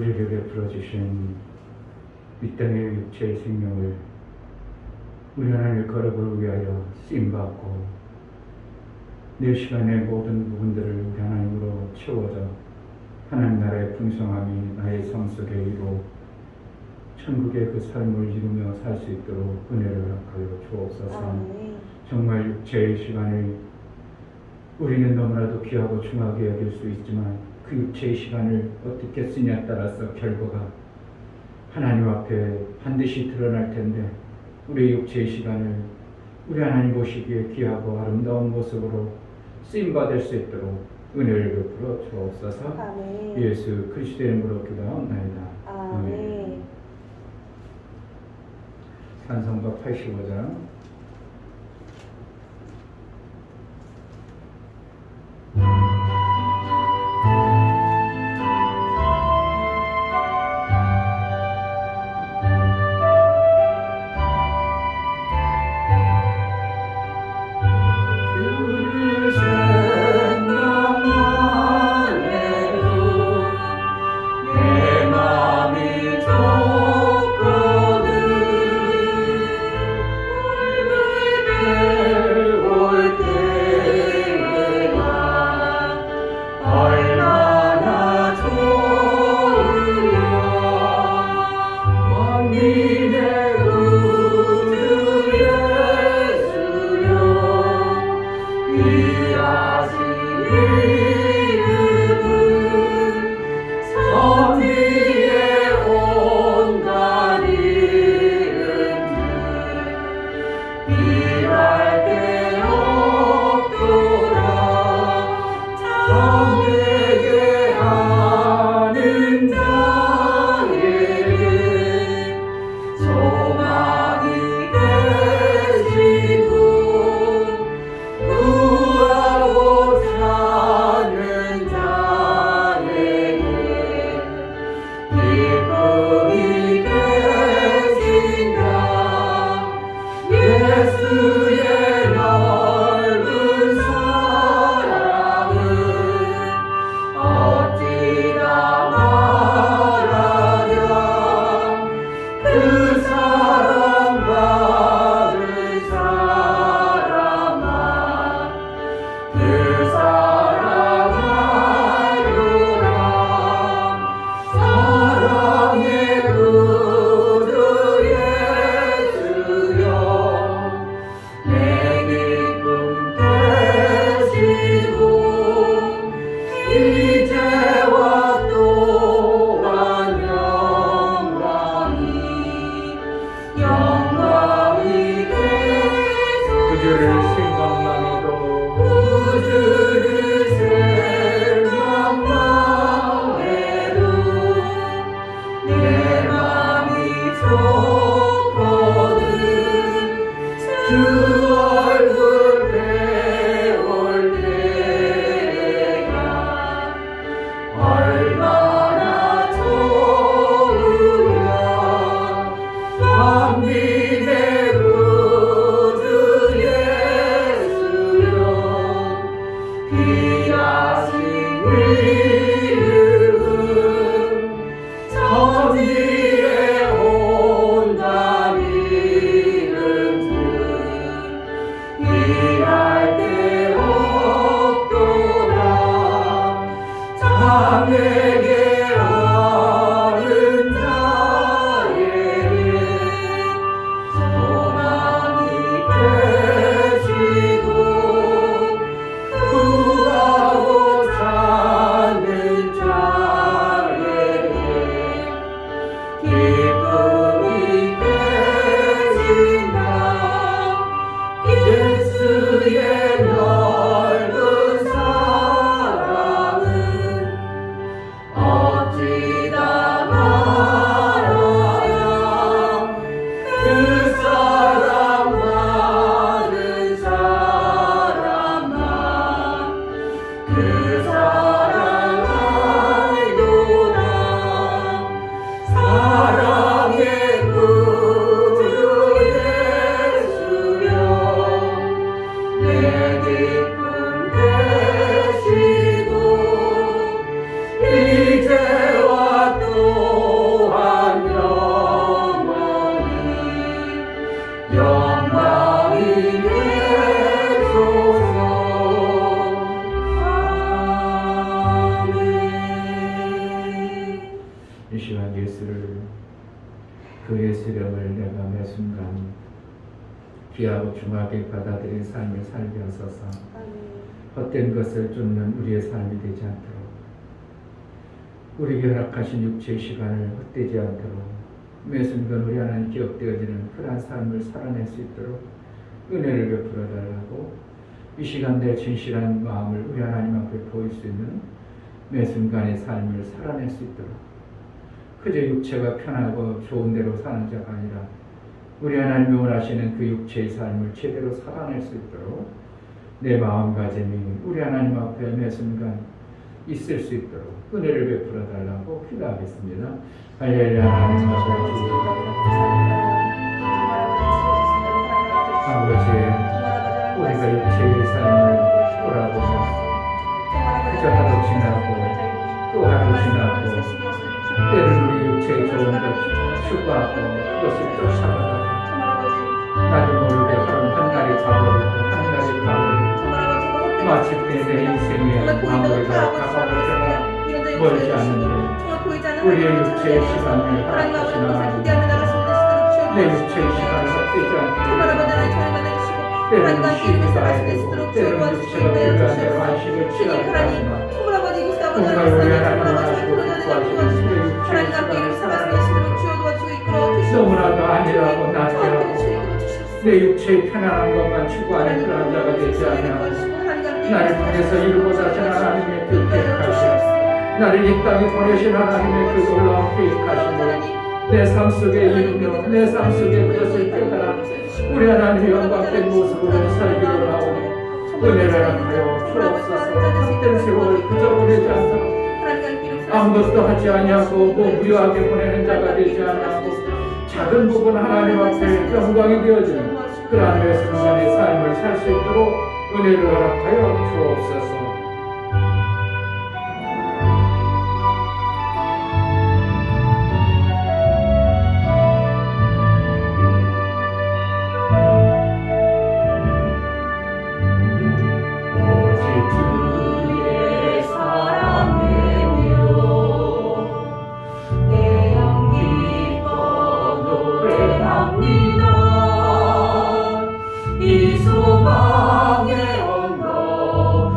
우리에게 베풀어 주신 이 땅의 육체의 생명을 우리 하나님의 거룩을 위하여 쓰임받고 내 시간의 모든 부분들을 우리 하나님으로 채워져 하나님 나라의 풍성함이 나의 삶 속에 이루어 천국의 그 삶을 이루며 살 수 있도록 은혜를 허락하여 주옵소서. 정말 육체의 시간을 우리는 너무나도 귀하고 중하게 여길 수 있지만 그 육체의 시간을 어떻게 쓰냐에 따라서 결과가 하나님 앞에 반드시 드러날 텐데 우리의 육체의 시간을 우리 하나님 보시기에 귀하고 아름다운 모습으로 쓰임받을 수 있도록 은혜를 베풀어 주옵소서. 아멘. 예수 그리스도의 이름으로 기도하옵나이다. 아멘. 찬송가 85장 귀하고 중하게 받아들인 삶을 살게 하소서. 아멘. 헛된 것을 쫓는 우리의 삶이 되지 않도록, 우리에게 허락하신 육체의 시간을 헛되지 않도록 매 순간 우리 하나님 기억되어지는 그러한 삶을 살아낼 수 있도록 은혜를 베풀어 달라고, 이 시간 내 진실한 마음을 우리 하나님 앞에 보일 수 있는 매 순간의 삶을 살아낼 수 있도록, 그저 육체가 편하고 좋은 대로 사는 자가 아니라 우리 하나님이 원하시는 그 육체의 삶을 제대로 살아낼 수 있도록 내 마음가짐이 우리 하나님 앞에 매 순간 있을 수 있도록 은혜를 베풀어 달라고 기도하겠습니다. 할렐루야. 하나님 아버지, 우리가 육체의 삶을 돌아보며 그저 하루 지나고 또 하루 지나고 때를 우리 육체의 좋은 것 추구하고 그것을 쫓아가다가 나도 모르게 한 날이 가버리고 한 날이 가버리고 마치 내 인생의 마무리가 다가오거나 멀지 않는데 우리의 육체의 시간을 허락하시나 내 육체의 시간을 헛되지 않게 때로는 쉬기가 아니고 때로는 육체가 필요한 대로 안식을 취하고 하지만 뭔가 우리 하나님 원하시고 구하시는 내 육체의 시간을 살아내시는 너무나도 아니라고 낮게 하고 내 육체의 편안한 것만 추구하는 그런 자가 되지 아니하고 나를 통해서 이루고자 하신 하나님의 그 계획하심, 나를 이 땅에 보내신 하나님의 그 놀라운 계획하심을 내 삶 속에 이루며 내 삶 속에 그것을 깨달아 우리 하나님의 영광된 모습으로 살기로 나오니 은혜를 하여 주옵소서. 헛된 세월을 그저 보내지 않도록 아무것도 하지 아니하고 무료하게 보내는 자가 되지 아니하고 작은 부분 하나님 앞에 영광이 되어지는 그러한 매 순간의 삶을 살 수 있도록 은혜를 허락하여 주옵소서. 이 소망의 언덕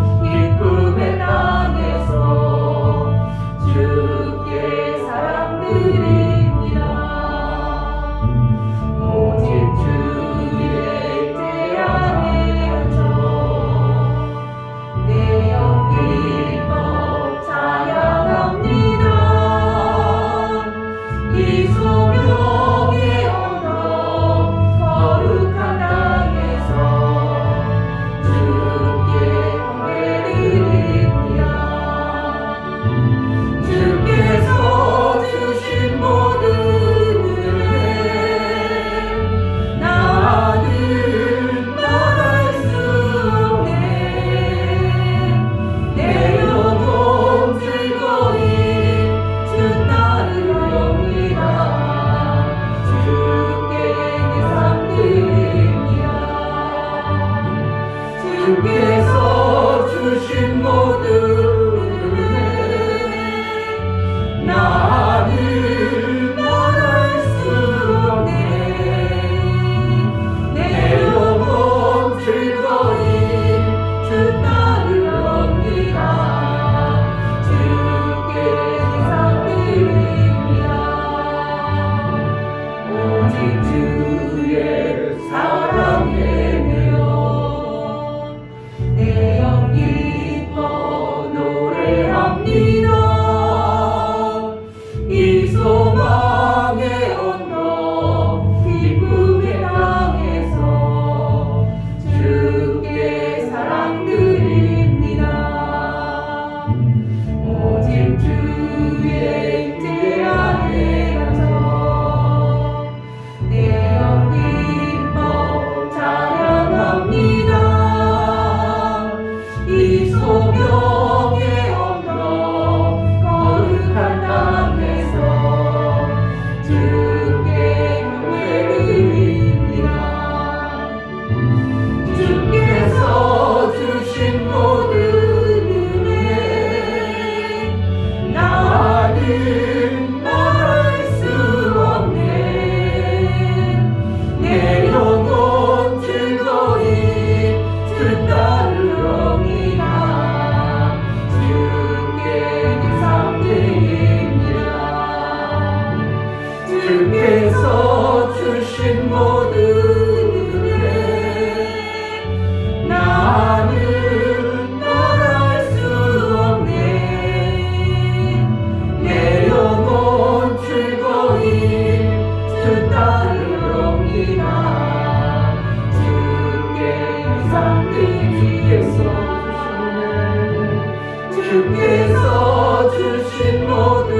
주께서 주신 모든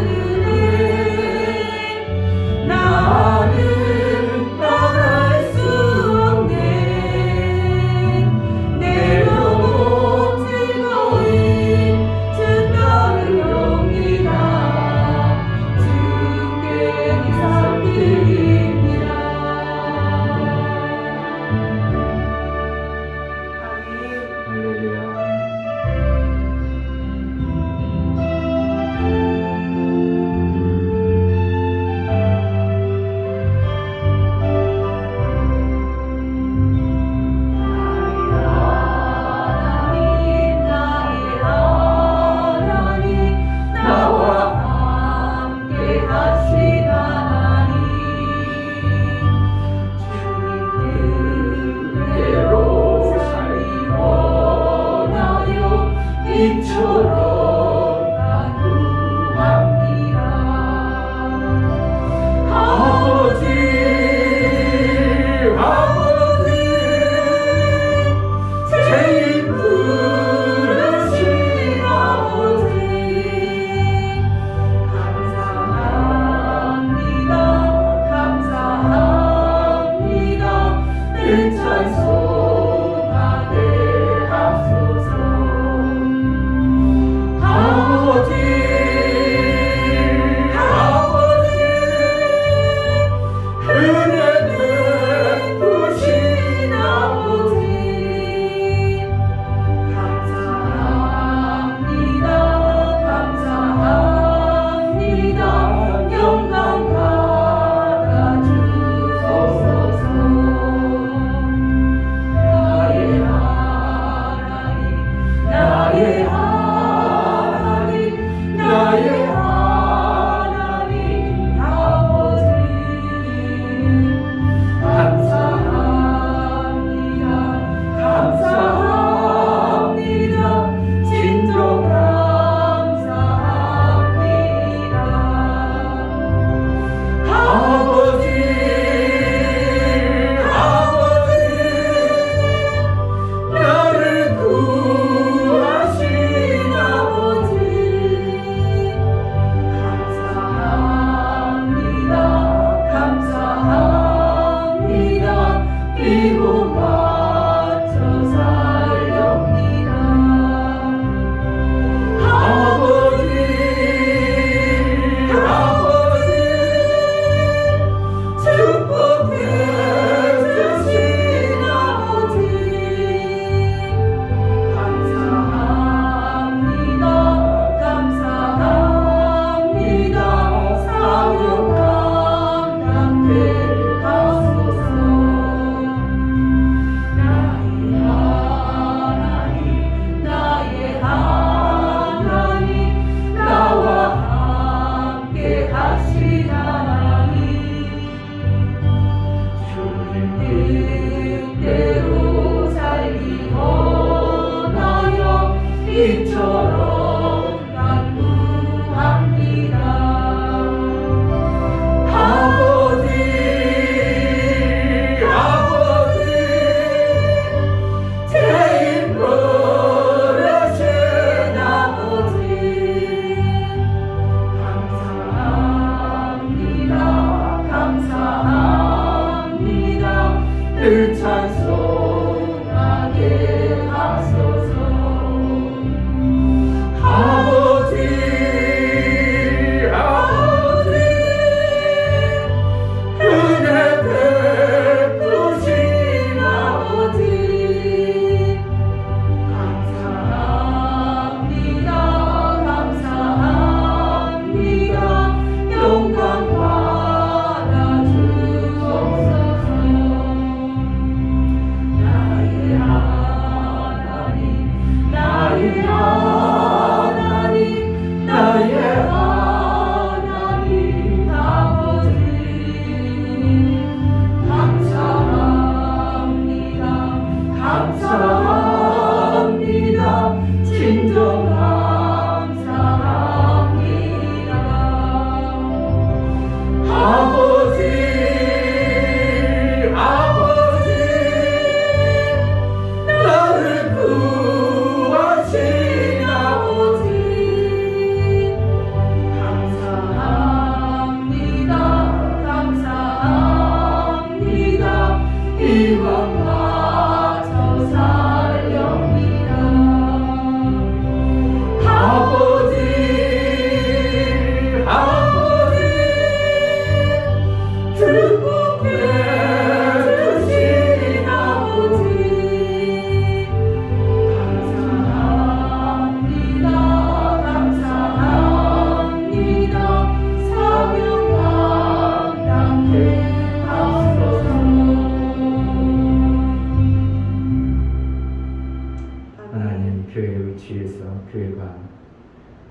은혜 나는 말할 수 없네. 내 영혼 즐거이 주 따르렵니다. 주께 감사드립니다. 아멘. 할렐루야.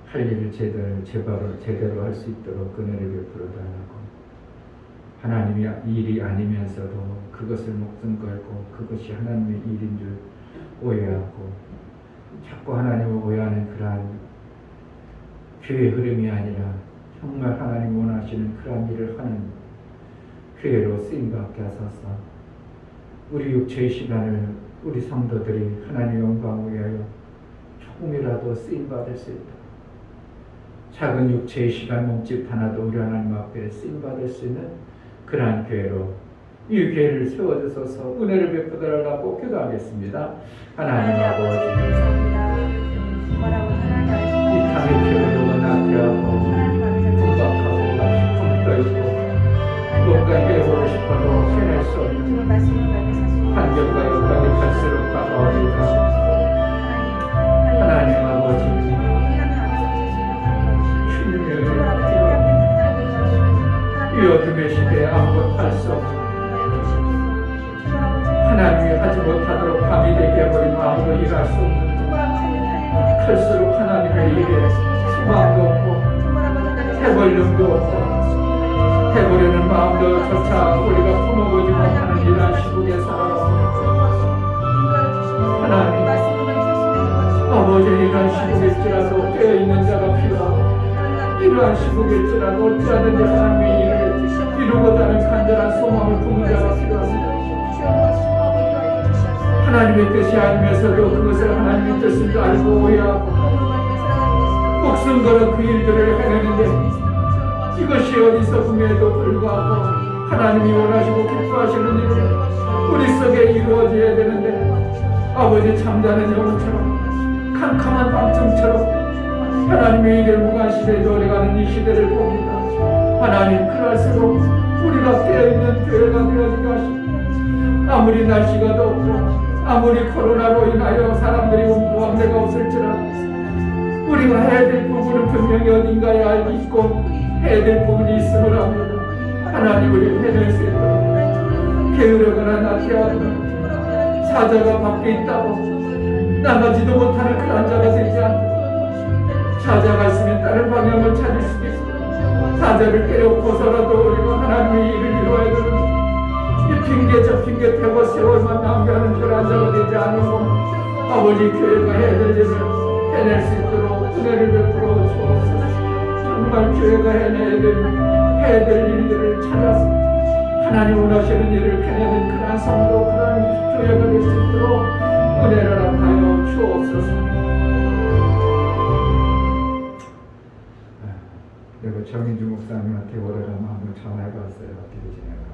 할 일을 제대로 할 수 있도록 은혜를 베풀어 달라고. 하나님의 일이 아니면서도 그것을 목숨 걸고 그것이 하나님의 일인 줄 오해하고 자꾸 하나님을 오해하는 그러한 교회 흐름이 아니라 정말 하나님 원하시는 그러한 일을 하는 교회로 쓰임받게 하소서. 우리 육체의 시간을 우리 성도들이 하나님 영광을 위하여 조금이라도 쓰임받을 수 있도록 작은 육체의 시간 몸집 하나도 우리 하나님 앞에 쓰임받을 수 있는 그러한 교회로 이 교회를 세워주소서. 은혜를 베푸달라고 기도하겠습니다. 하나님 아버지, 이 땅의 피로로 나태하고 분박하고 품떠 있고 뭔가 해보고 싶어도 해낼 수 없는 환경과 여기까지 갈수록 다가옵니다. 하나님 아버지, 이 어둠의 시대에 아무것도 할 수 없고 하나님이 하지 못하도록 밤이 되게 해버리면 아무도 일할 수 없는 클수록 하나님의 일에 소망도 없고 해보려도 없고 해보려는 마음도 조차 우리가 품어보지 못하는 이러한 시국에 살아가고 하나님 아버지 이러한 시국일지라도 깨어있는 자가 필요하고 이러한 시국일지라도 어찌하든지 하나님의 일을 이루고자 하는 간절한 소망을 품은 자가 필요합니다. 하나님의 뜻이 아니면서도 그것을 하나님의 뜻인 줄 알고 오해하고 목숨 걸어 그 일들을 해내는데 이것이 어리석음에도 불구하고 하나님이 원하시고 기뻐하시는 일을 우리 속에 이루어져야 되는데 아버지 잠자는 영처럼 캄캄한 밤중처럼 하나님의 일에 무관시대에 돌아가는 이 시대를 봅니다. 하나님 그럴수록 우리가 깨어있는 교회가 되어지게 하시고 아무리 날씨가 덥고 아무리 코로나로 인하여 사람들이 왕래가 없을지라도 우리가 해야 될 부분은 분명히 어딘가에 있고 해야 될 부분이 있음을 압니다. 하나님 우리를 해낼 수 있도록 게으르거나 나태하거나 사자가 밖에 있다고 나가지도 못하는 그런 자가 되지 않고 사자가 있으면 다른 방향을 찾을 수 있고 사자를 때려고서라도 우리가 하나님의 일을 이루어야 되는 이 핑계 저 핑계 대고 세월만 낭비하는 그런 자가 되지 않고 아버지 교회가 해야 될 일을 해낼 수 있도록 은혜를 베풀어 주옵소서. 정말 교회가 해야 될 일들을 찾아서 하나님 원하시는 일을 해내는 그런 성도 그런 교회가 될 수 있도록 은혜를 합하여 주옵소서. 내가 정인주 목사님한테 오래간만 한번 전화해봤어요. 어떻게 지내가.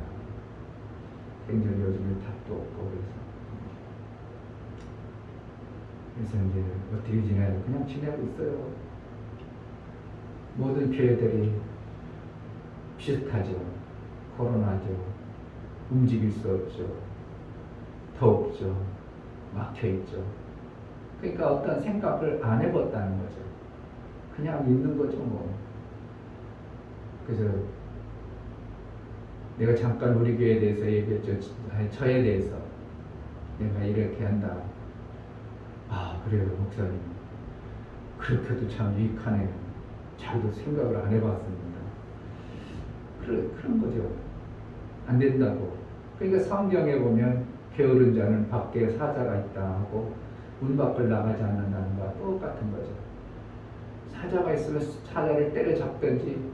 굉장히 요즘에 답도 없고 그래서 이제 어떻게 지내요? 그냥 지내고 있어요. 모든 교회들이 비슷하죠. 코로나죠. 움직일 수 없죠. 덥죠. 막혀있죠. 그러니까 어떤 생각을 안 해봤다는 거죠. 그냥 있는 거죠 뭐. 그래서 내가 잠깐 우리 교회에 대해서 얘기했죠. 저에 대해서 내가 이렇게 한다. 아 그래요 목사님. 그렇게도 참 유익하네요. 자기도 생각을 안 해봤습니다. 그런 거죠. 안 된다고. 그러니까 성경에 보면 게으른 자는 밖에 사자가 있다 하고 문 밖을 나가지 않는다는 거와 똑같은 거죠. 사자가 있으면 사자를 때려잡든지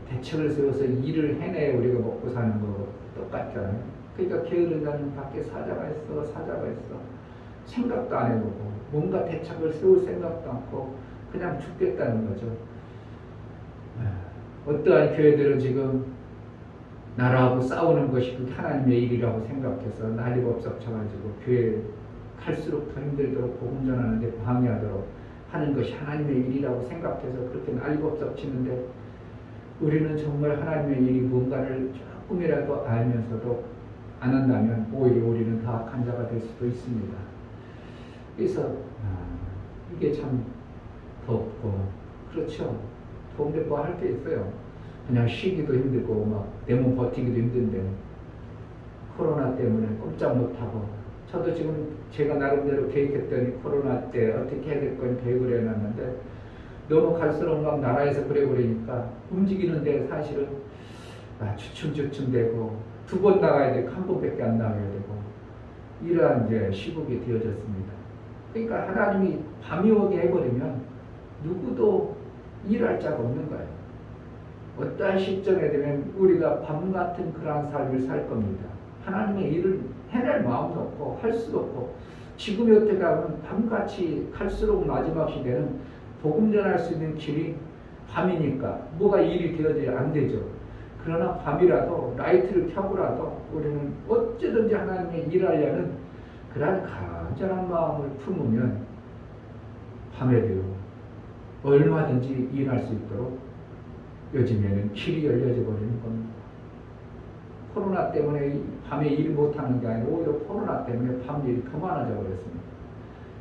대책을 세워서 일을 해내야 우리가 먹고 사는 거 똑같잖아요. 그러니까 게으른 자는 밖에 사자가 있어. 생각도 안 해보고 뭔가 대책을 세울 생각도 않고 그냥 죽겠다는 거죠. 어떠한 교회들은 지금 나라하고 싸우는 것이 그게 하나님의 일이라고 생각해서 난리법석 쳐가지고 교회 갈수록 더 힘들도록 복음 전하는데 방해하도록 하는 것이 하나님의 일이라고 생각해서 그렇게 난리법석 치는데 우리는 정말 하나님의 일이 뭔가를 조금이라도 알면서도 안 한다면 오히려 우리는 더 악한 자가 될 수도 있습니다. 그래서 이게 참 덥고 그렇죠. 더운데 뭐 할 게 있어요. 그냥 쉬기도 힘들고 막 내 몸 버티기도 힘든데 코로나 때문에 꼼짝 못하고 저도 지금 제가 나름대로 계획했더니 코로나 때 어떻게 해야 될 건 계획을 해놨는데 너무 갈수록 막 나라에서 그래 버리니까 움직이는데 사실은 주춤주춤되고 2번 나가야 되고 1번밖에 안 나가야 되고 이러한 이제 시국이 되어졌습니다. 그러니까 하나님이 밤이 오게 해버리면 누구도 일할 자가 없는 거예요. 어떠한 시점에 되면 우리가 밤 같은 그러한 삶을 살 겁니다. 하나님의 일을 해낼 마음도 없고 할 수도 없고 지금이 어떻게 하면 밤같이 갈수록 마지막 시대는 복음 전할 수 있는 길이 밤이니까 뭐가 일이 되어져야 안 되죠. 그러나 밤이라도 라이트를 켜고라도 우리는 어찌든지 하나님의 일하려는 그러한 간절한 마음을 품으면 밤에도 얼마든지 일할 수 있도록 요즘에는 길이 열려져 버리는 겁니다. 코로나 때문에 밤에 일 못하는 게 아니라 오히려 코로나 때문에 밤 일이 더 많아져 버렸습니다.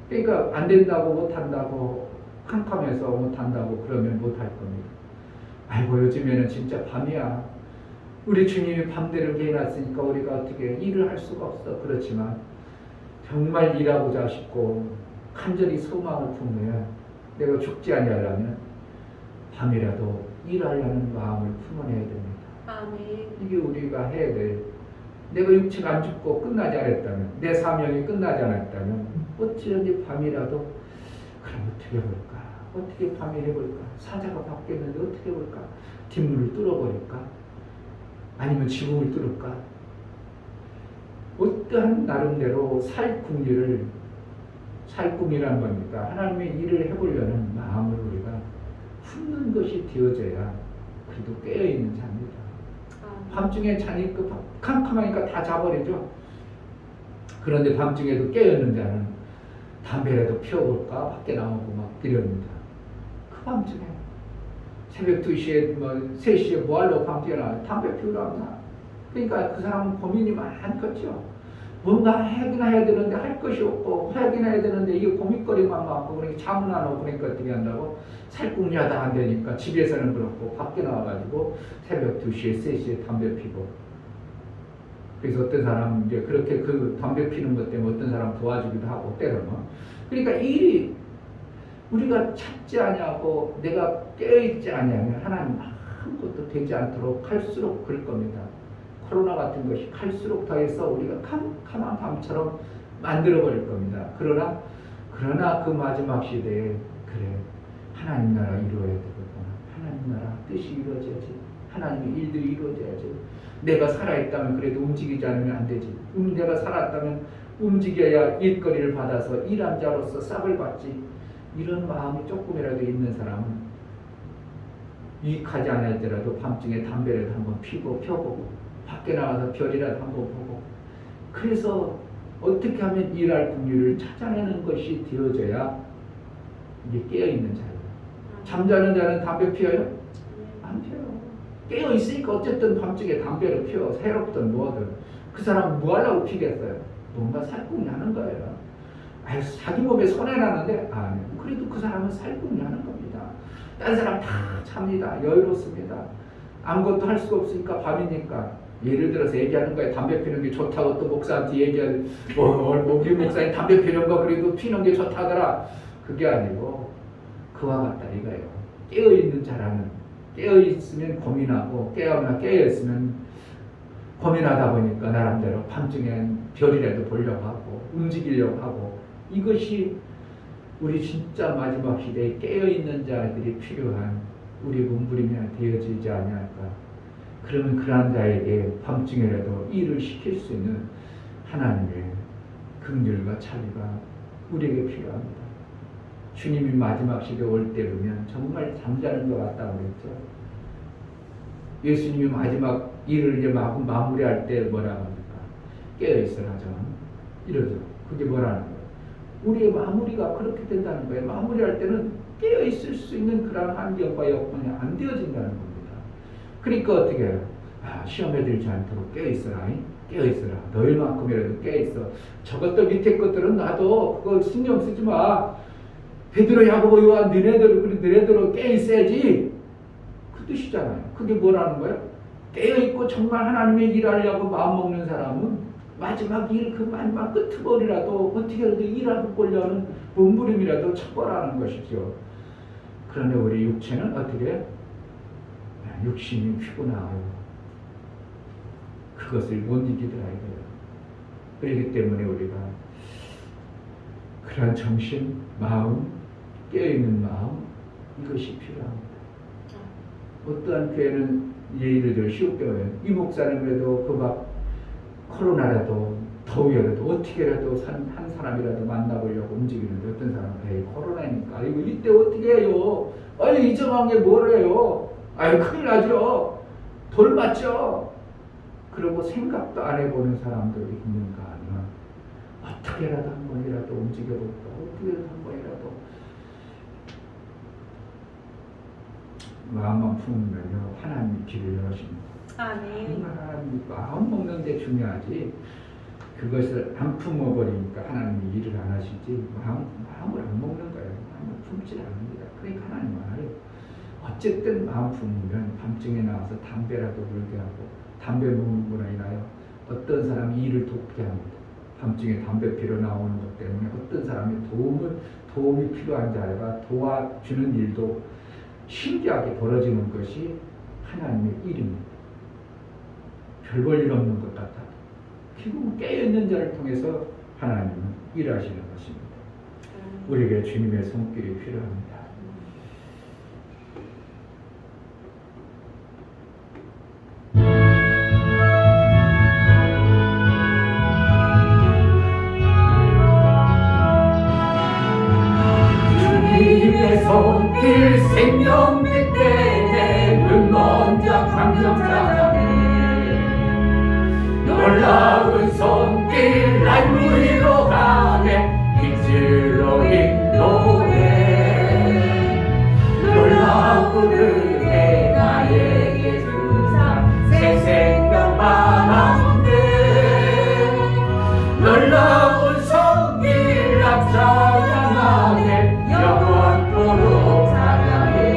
그러니까 안 된다고 못한다고 캄캄해서 못한다고 그러면 못할 겁니다. 아이고 요즘에는 진짜 밤이야. 우리 주님이 밤대로 해놨으니까 우리가 어떻게 일을 할 수가 없어. 그렇지만 정말 일하고자 싶고 간절히 소망을 품으면 내가 죽지 아니하려면 밤이라도 일하려는 마음을 품어내야 됩니다. 아멘. 이게 우리가 해야 될, 내가 육체가 안 죽고 끝나지 않았다면, 내 사명이 끝나지 않았다면 어찌든지 밤이라도 그럼 어떻게 해볼까? 어떻게 밤에 해볼까? 사자가 바뀌었는데 어떻게 해볼까? 뒷문을 뚫어버릴까? 아니면 지붕을 뚫을까? 어떠한 나름대로 살 궁리를, 살 꿈이라는 겁니까? 하나님의 일을 해보려는 마음을 우리가 품는 것이 되어져야 그래도 깨어있는 자입니다. 밤중에 자니 그 캄캄하니까 다 자버리죠. 그런데 밤중에도 깨어있는 자는 담배라도 피워볼까 밖에 나오고 막 이럽니다. 그 밤중에 새벽 2시에 뭐 3시에 뭐하려고 밤중에 나와요? 담배 피우러 합니다. 그러니까 그 사람은 고민이 많겠죠. 뭔가 하긴 해야 되는데 할 것이 없고 하긴 해야 되는데 이게 고민거리만 많고 그러니까 잠은 안 오고 그러니까 어떻게 한다고? 살궁리하다 안 되니까 집에서는 그렇고 밖에 나와가지고 새벽 2시에 3시에 담배 피고 그래서 어떤 사람은 이제 그렇게 그 담배 피는 것 때문에 어떤 사람 도와주기도 하고 때로는 그러니까 일이 우리가 찾지 아니하고 내가 깨어있지 아니하면 하나님 아무것도 되지 않도록 할수록 그럴 겁니다. 코로나 같은 것이 갈수록 더해서 우리가 캄캄한 밤처럼 만들어버릴 겁니다. 그러나 그 마지막 시대에 그래 하나님 나라 이루어야 되겠구나. 하나님 나라 뜻이 이루어져야지. 하나님의 일들이 이루어져야지. 내가 살아있다면 그래도 움직이지 않으면 안 되지. 내가 살았다면 움직여야 일거리를 받아서 일한 자로서 싹을 받지. 이런 마음이 조금이라도 있는 사람은 유익하지 않을지라도 밤중에 담배를 한번 펴보고 밖에 나가서 별이라도 한번 보고 그래서 어떻게 하면 일할 궁리를 찾아내는 것이 되어져야 이게 깨어있는 자예요. 잠자는 자는 담배 피워요? 안 피워요. 깨어있으니까 어쨌든 밤중에 담배를 피워 새롭든 뭐든 그 사람은 뭐 하려고 피겠어요? 뭔가 살궁리 하는 거예요. 아유, 자기 몸에 손해나는데 아니요. 그래도 그 사람은 살궁리 하는 겁니다. 다른 사람 다 잡니다. 여유롭습니다. 아무것도 할 수가 없으니까 밤이니까 예를 들어서 얘기하는 거예요. 담배 피는 게 좋다고 또 목사한테 얘기할 우리 목사님 담배 피는 거 그래도 피는 게 좋다더라. 그게 아니고 그와 같다 이거예요. 깨어있는 자라는 깨어있으면 고민하고 깨어있으면 고민하다 보니까 나름대로 밤중엔 별이라도 보려고 하고 움직이려고 하고 이것이 우리 진짜 마지막 시대에 깨어있는 자들이 필요한 우리 몸부림이 되어지지 아니할까. 그러면 그런 자에게 밤중에라도 일을 시킬 수 있는 하나님의 긍휼과 자비가 우리에게 필요합니다. 주님이 마지막 시대에 올 때 보면 정말 잠자는 것 같다고 그랬죠. 예수님이 마지막 일을 이제 마무리할 때 뭐라고 합니까? 깨어있으라 저는 이러죠. 그게 뭐라는 거예요? 우리의 마무리가 그렇게 된다는 거예요. 마무리할 때는 깨어있을 수 있는 그런 환경과 여건이 안 되어진다는 겁니다. 그러니까 어떻게 해요? 시험에 들지 않도록 깨어있어라. 깨어있어라. 너희만큼이라도 깨어있어. 저것들 밑에 것들은 놔도 그거 신경 쓰지 마. 베드로, 야고보, 요한 너네들은 깨어있어야지. 그 뜻이잖아요. 그게 뭐라는 거예요? 깨어있고 정말 하나님의 일하려고 마음먹는 사람은 마지막 일 그 마지막 끄트머리라도 어떻게라도 일하고 꼴려는 몸부림이라도 척벌하는 것이죠. 그런데 우리 육체는 어떻게? 육신이 피곤하고 그것을 못 이기더라고요. 그렇기 때문에 우리가 그런 정신, 마음, 깨어있는 마음 이것이 필요합니다. 어떠한 교회는 예를 들어 쉽게 말하면 이 목사님이라도 그막 코로나라도 더위라도 어떻게라도 한 사람이라도 만나보려고 움직이는데 어떤 사람은 에이 코로나니까 이거 이때 어떻게 해요? 아니 이 정황에 뭘 해요? 아유 큰일 나죠. 돌 맞죠. 그러고 생각도 안 해보는 사람들이 있는 거 아니야. 어떻게라도 한 번이라도 움직여볼까. 어떻게라도 한 번이라도 마음만 품으면요 하나님이 길을 열어줍니다. 아멘. 하나님이 마음 먹는 데 중요하지. 그것을 안 품어버리니까 하나님이 일을 안 하시지. 마음을 안 먹는 거예요. 마음을 품지 않습니다. 그러니까 하나님 말해요. 어쨌든 마음 품으면 밤중에 나와서 담배라도 물게 하고 담배 먹는 분이 인하여 어떤 사람이 일을 돕게 합니다. 밤중에 담배 피러 나오는 것 때문에 어떤 사람이 도움이 필요한 자가 도와주는 일도 신기하게 벌어지는 것이 하나님의 일입니다. 별 볼 일 없는 것 같아도 결국은 깨어있는 자를 통해서 하나님은 일하시는 것입니다. 우리에게 주님의 손길이 필요합니다. 주님의 손길 생명 빛대네 눈 먼저 감정 찾아내 놀라운 손길 날 위로 가네 빛으로 인도해 놀라운 은혜 나에게 주사 새 생명 만한데 놀라운 손길 나 찬양하네 영원토록 찬양해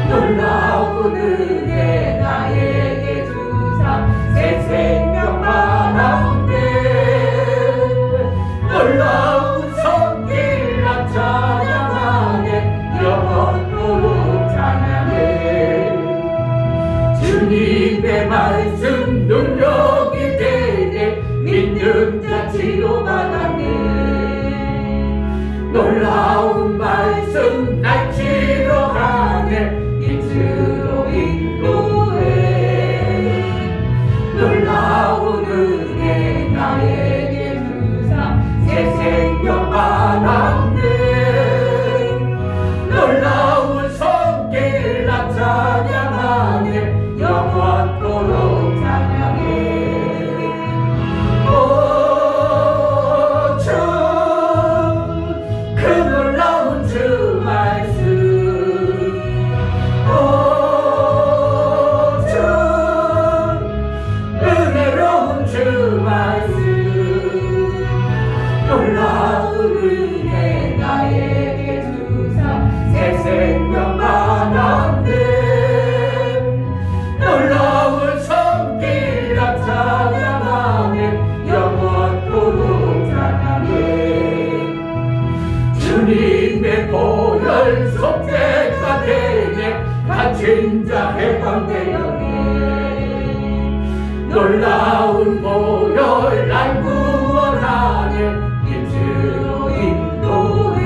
놀라운 은혜 나에게 주사 새 생명 만한데 놀라운 손길 나 찬양하네 영원토록 찬양해 주님의 말씀 능력이 되네 믿는 자 치료받았네 놀라운 말씀 날 치료하네 빛으로 인도해 놀라운 은혜 나에게 주사 새 생명 만한데 놀라운 손길 나 찬양하네 영원토록 찬양해 그 놀라운 주 말씀 은혜로운 주 말씀 놀라운 은혜 나에게 주사 새 생명 만한데 놀라운 손길 나 찬양하네 영원토록 찬양해 주님의 보혈 속죄가 되네 갇힌 자 해방되었네 놀라운 보혈 날 구원하네 빛으로 인도해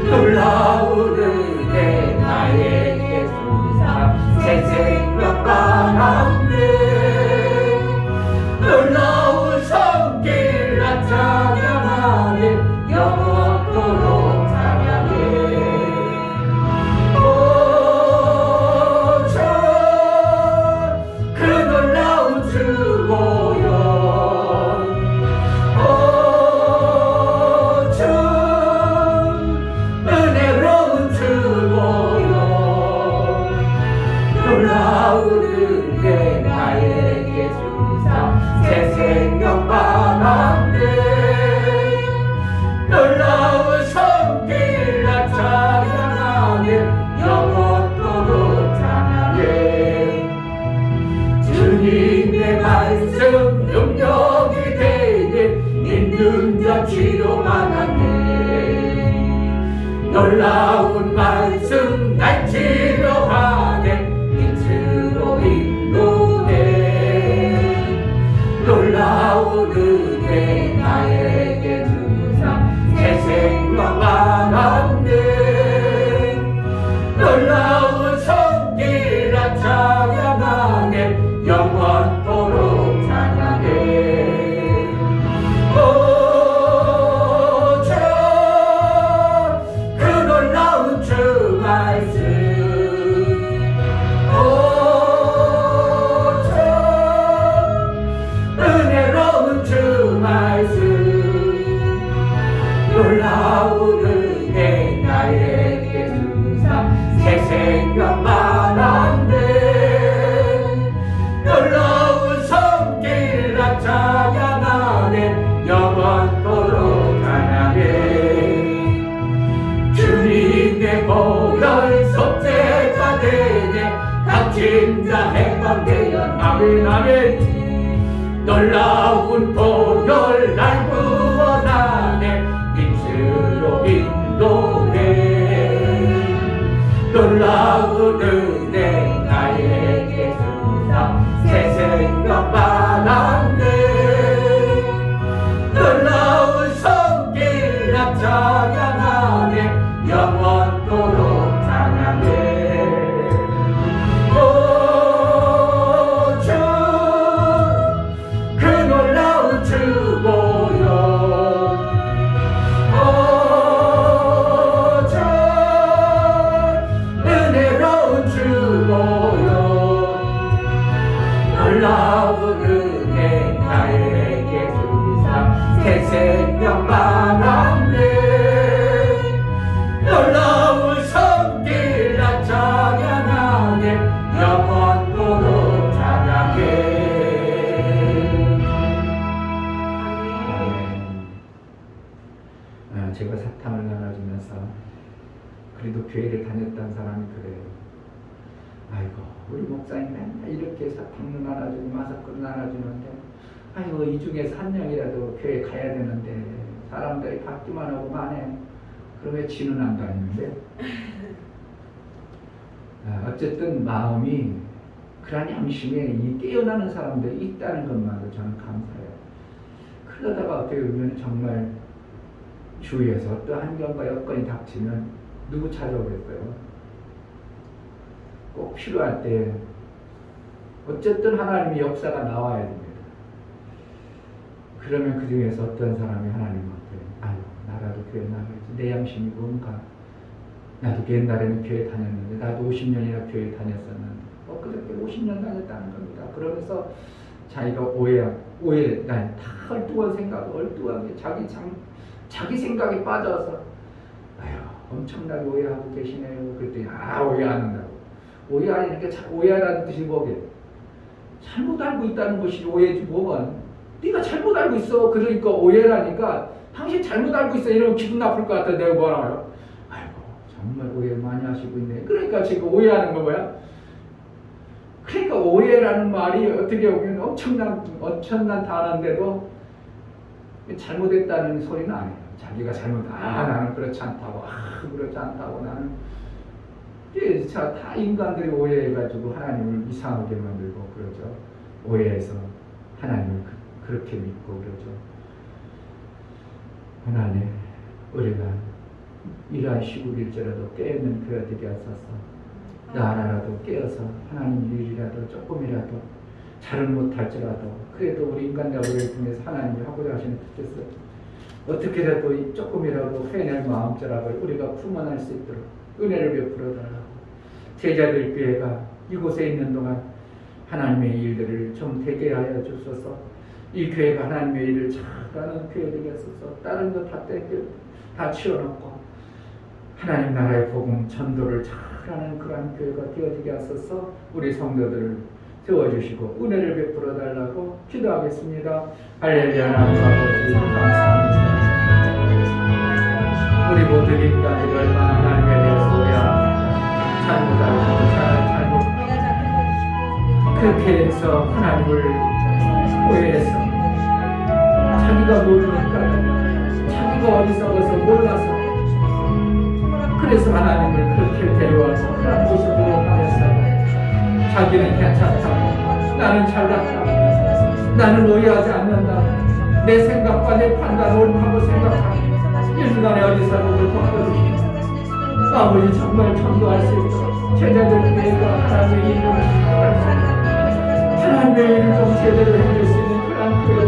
놀라운 은혜 나에게 주사 새 생명 만한데 놀라운 손길 나 찬양하네 영원토록 찬양해 그 놀라운 주 보혈 주 은혜로운 주 보혈 놀라운 놀라운 말씀 날 치료하네 빛으로 인도해 놀라운 은혜 나에게 주사 새 생명 받았네 놀라운 손길 나 찬양하네 영원토록 찬양해 그 놀라운 주 말씀 은혜로운 주 말씀 놀라운 은혜 나에게 주사 새 생명 받았네 놀라운 손길 나 찬양하네 영원토록 찬양해 주님의 보혈 속죄가 되네 갇힌 자 해방되어 아멘 아멘 놀라운 보혈 날 구원하네 빛으로 인도해 놀라운 은혜 나에게 주사 새 생명 받았네 놀라운 손길 나 찬양하네 영원토록 찬양해 그 놀라운 주 보혈 은혜로운 주 보혈 놀라운 은혜 나에게 주사 새 생명 받았네 놀라운 손길 나 찬양하네 영원토록 찬양해 제가 사탕을 나눠주면서 그래도 교회를 다녔던 사람이 그래요. 아이고 우리 목사님 맨날 이렇게 사탕도 나눠주고 마스크도 나눠주는데 아이고 이 중에서 한 명이라도 교회 가야 되는데 사람들이 받기만 하고 만해 그러면 지는 안 다니는데 어쨌든 마음이 그런 양심에 이 깨어나는 사람들이 있다는 것만으로 저는 감사해요. 그러다가 어떻게 보면 정말 주위에서 어떤 환경과 여건이 닥치면 누구 찾아오겠어요? 꼭 필요할 때 어쨌든 하나님의 역사가 나와야 됩니다. 그러면 그 중에서 어떤 사람이 하나님한테 아유 나라도 교회 나가야지 내 양심이 뭔가 나도 옛날에는 교회 다녔는데 나도 50년이나 교회 다녔었는데 그렇게 50년 다녔다는 겁니다. 그러면서 자기가 난 다 엉뚱한 생각 엉뚱하게 자기 생각에 빠져서 아유 엄청나게 오해하고 계시네요. 그랬더니 오해 안 한다고. 오해하는 게 오해하라는 뜻이 뭐게? 잘못 알고 있다는 것이 오해지 뭐가? 네가 잘못 알고 있어. 그러니까 오해라니까 당신 잘못 알고 있어. 이러면 기분 나쁠 것 같아. 내가 뭐라고요? 아이고 정말 오해 많이 하시고 있네. 그러니까 지금 오해하는 거 뭐야? 그러니까 오해라는 말이 어떻게 보면 엄청난 단어인데도 잘못했다는 소리는 아니에요. 자기가 나는 그렇지 않다고, 그렇지 않다고 나는 다 인간들이 오해해가지고 하나님을 이상하게 만들고 그러죠. 오해해서 하나님을 그렇게 믿고 그러죠. 하나님, 우리가 이러한 시국일지라도 깨어있는 교회가 되게 하소서. 나 하나라도 깨어서 하나님 일이라도 조금이라도 잘은 못할지라도 그래도 우리 인간자들을 통해서 하나님이 하고자 하시는 뜻에서 어떻게라도 조금이라도 회낼 마음자락을 우리가 품어낼 수 있도록 은혜를 베풀어 달라고 제자들 교회가 이곳에 있는 동안 하나님의 일들을 좀 되게 하여 주소서. 이 교회가 하나님의 일을 잘하는 교회 되겠소서. 다른 거 다 치워놓고 하나님 나라의 복음 전도를 잘하는 그러한 교회가 되어지게 하소서. 우리 성도들을 세워주시고 은혜를 베풀어 달라고 기도하겠습니다. 할렐루야. 아버지 감사합니다. 우리 모든 인간들이 얼마나 하나님에 대해서 오해합니다. 잘못 그렇게 해서 하나님을 오해해서 자기가 모르니까 자기가 어리석어서 몰라서 그래서 하나님을 그렇게 데려와서 그런 모습으로 하면서 자기는 괜찮다, 나는 잘났다, 나는 의하지 않는다, 내 생각과 내 판단 옳다고 생각하고 인간의 어리석음을 덮어주시고 아버지 정말 전도할 수 있도록 제자들 위해서 하나님의 일을 살아갈 수 있도록 하나님의 일을 좀 제대로 해줄 수 있는 그런 교회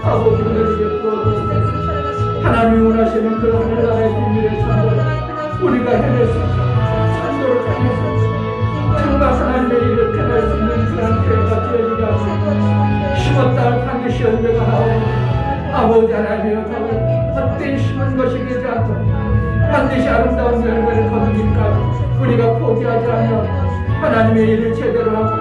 아버지 우리에게 부어주시고 하나님이 원하시는 그 하늘나라의 비밀의 전도를 우리가 해낼 수 있도록 전도를 해낼 수 있도록 정말 하나님의 일을 해낼 수 있는 그런 교회가 되어지게 하시고 심은 땅을 반드시 열매가 나오고 아버지 하나님이여 헛된 심은 것이 되지 않도록 반드시 아름다운 열매를 거두기까지 우리가 포기하지 않으며 하나님의 일을 제대로 하고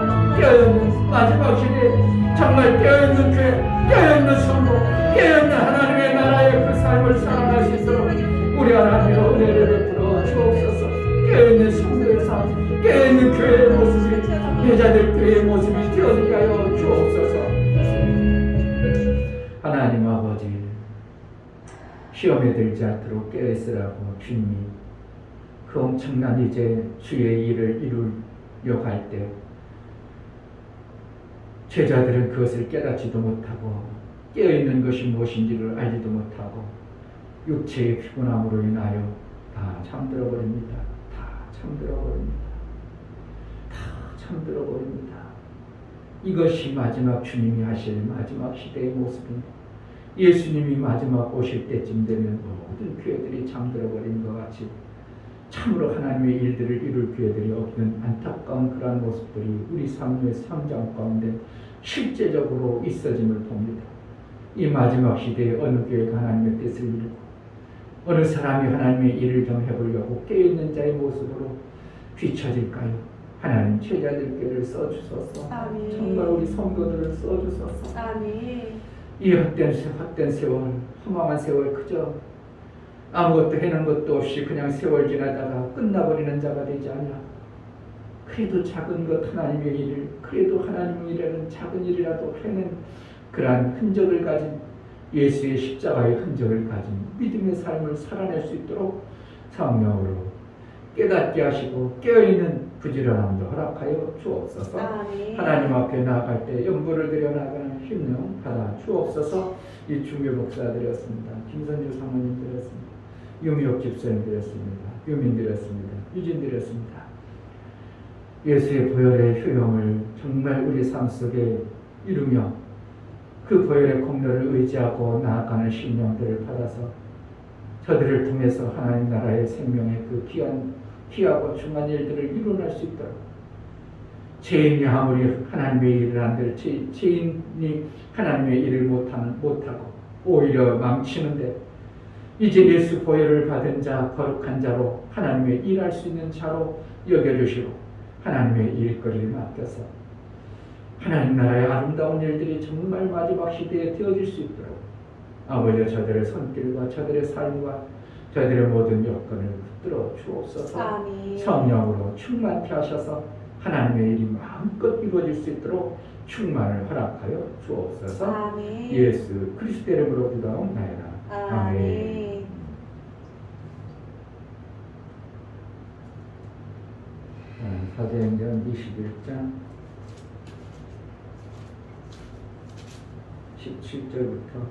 깨어있는 마지막 시대에 정말 깨어있는 교회, 깨어있는 성도, 깨어있는 하나님의 나라의 그 삶을 살아갈 수 있도록 우리 하나님의 은혜를 베풀어 주옵소서. 깨어있는 성도의 삶, 깨어있는 교회의 모습이 여자들 교회의 모습이 되어지게 하여 주옵소서. 하나님 아버지, 시험에 들지 않도록 깨어있으라고 주님이 그 엄청난 이제 주의 일을 이루려고 할 때 제자들은 그것을 깨닫지도 못하고 깨어있는 것이 무엇인지를 알지도 못하고 육체의 피곤함으로 인하여 다 잠들어 버립니다. 다 잠들어 버립니다. 다 잠들어 버립니다. 이것이 마지막 주님이 하실 마지막 시대의 모습입니다. 예수님이 마지막 오실 때쯤 되면 모든 교회들이 잠들어 버린 것 같이 참으로 하나님의 일들을 이룰 교회들이 없는 안타까운 그러한 모습들이 우리 삶의 성장 가운데 실제적으로 있어짐을 봅니다. 이 마지막 시대에 어느 교회가 하나님의 뜻을 이루고 어느 사람이 하나님의 일을 좀 해보려고 깨어있는 자의 모습으로 비춰질까요? 하나님 제자들께를 써주소서. 아멘. 정말 우리 성도들을 써주소서. 아멘. 이 헛된 세월, 허망한 세월 그저 아무것도 해놓은 것도 없이 그냥 세월 지나다가 끝나버리는 자가 되지 않냐. 그래도 작은 것 하나님의 일을, 그래도 하나님의 일이라는 작은 일이라도 해낸 그러한 흔적을 가진 예수의 십자가의 흔적을 가진 믿음의 삶을 살아낼 수 있도록 성령으로 깨닫게 하시고 깨어있는 부지런함도 허락하여 주옵소서. 아멘. 하나님 앞에 나아갈 때 연부를 드려 나가는 힘령 받아 주옵소서. 이 중교 목사 드렸습니다. 김선주 사모님 드렸습니다. 유미옥 집사님 드렸습니다. 유민 드렸습니다. 유진 드렸습니다. 예수의 보혈의 효용을 정말 우리 삶 속에 이루며 그 보혈의 공로를 의지하고 나아가는 심령들을 받아서 저들을 통해서 하나님 나라의 생명의 그 귀하고 중한 일들을 이뤄낼 수 있도록 죄인이 아무리 하나님의 일을 한들 죄인이 하나님의 일을 못하고 오히려 망치는데 이제 예수 보혈을 받은 자 거룩한 자로 하나님의 일할 수 있는 자로 여겨주시고 하나님의 일거리를 맡겨서 하나님 나라의 아름다운 일들이 정말 마지막 시대에 되어질 수 있도록 아버지와 저들의 손길과 저들의 삶과 저들의 모든 여건을 붙들어 주옵소서. 아멘. 성령으로 충만케 하셔서 하나님의 일이 마음껏 이루어질 수 있도록 충만을 허락하여 주옵소서. 아멘. 예수 그리스도 이름으로 기도하옵나이다. 아멘. 사도행전 21장 17절부터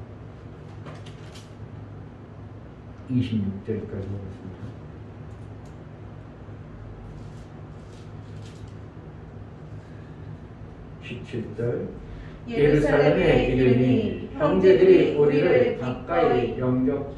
26절까지 보겠습니다. 예루살렘에 이르니 형제들이 우리를